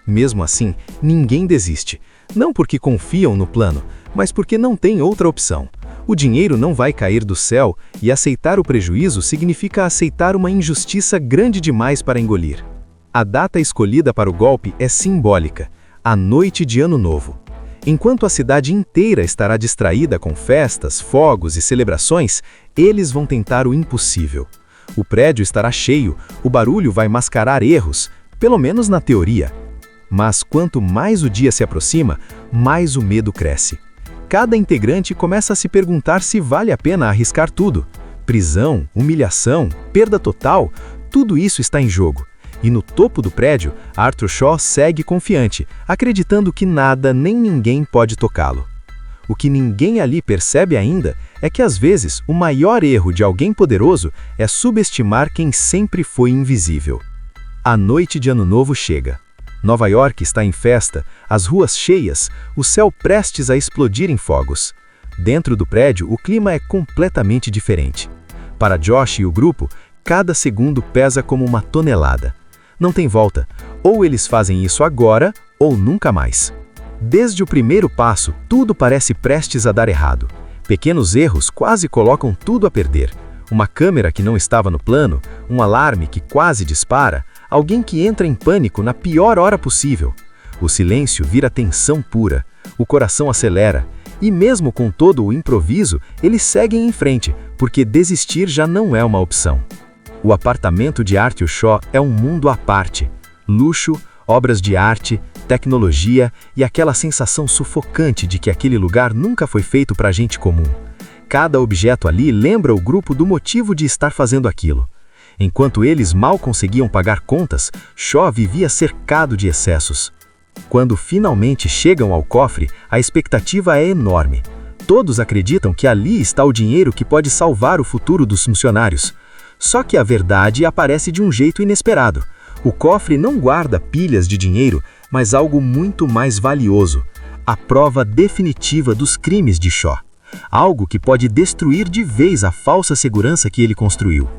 Mesmo assim, ninguém desiste, não porque confiam no plano, mas porque não tem outra opção. O dinheiro não vai cair do céu e aceitar o prejuízo significa aceitar uma injustiça grande demais para engolir. A data escolhida para o golpe é simbólica, a noite de Ano Novo. Enquanto a cidade inteira estará distraída com festas, fogos e celebrações, eles vão tentar o impossível. O prédio estará cheio, o barulho vai mascarar erros, pelo menos na teoria. Mas quanto mais o dia se aproxima, mais o medo cresce. Cada integrante começa a se perguntar se vale a pena arriscar tudo. Prisão, humilhação, perda total, tudo isso está em jogo. E no topo do prédio, Arthur Shaw segue confiante, acreditando que nada nem ninguém pode tocá-lo. O que ninguém ali percebe ainda é que às vezes o maior erro de alguém poderoso é subestimar quem sempre foi invisível. A noite de Ano Novo chega. Nova York está em festa, as ruas cheias, o céu prestes a explodir em fogos. Dentro do prédio, o clima é completamente diferente. Para Josh e o grupo, cada segundo pesa como uma tonelada. Não tem volta, ou eles fazem isso agora, ou nunca mais. Desde o primeiro passo, tudo parece prestes a dar errado. Pequenos erros quase colocam tudo a perder. Uma câmera que não estava no plano, um alarme que quase dispara, alguém que entra em pânico na pior hora possível. O silêncio vira tensão pura, o coração acelera, e mesmo com todo o improviso, eles seguem em frente, porque desistir já não é uma opção. O apartamento de Arthur Shaw é um mundo à parte. Luxo, obras de arte, tecnologia e aquela sensação sufocante de que aquele lugar nunca foi feito para gente comum. Cada objeto ali lembra o grupo do motivo de estar fazendo aquilo. Enquanto eles mal conseguiam pagar contas, Shaw vivia cercado de excessos. Quando finalmente chegam ao cofre, a expectativa é enorme. Todos acreditam que ali está o dinheiro que pode salvar o futuro dos funcionários. Só que a verdade aparece de um jeito inesperado. O cofre não guarda pilhas de dinheiro, mas algo muito mais valioso: a prova definitiva dos crimes de Shaw. Algo que pode destruir de vez a falsa segurança que ele construiu.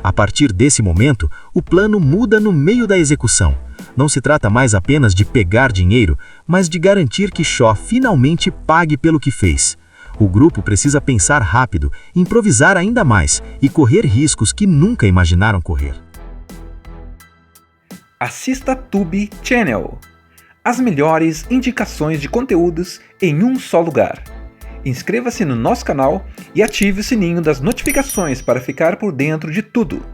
A partir desse momento, o plano muda no meio da execução. Não se trata mais apenas de pegar dinheiro, mas de garantir que Shaw finalmente pague pelo que fez. O grupo precisa pensar rápido, improvisar ainda mais e correr riscos que nunca imaginaram correr. Assista Tube Channel. As melhores indicações de conteúdos em um só lugar. Inscreva-se no nosso canal e ative o sininho das notificações para ficar por dentro de tudo.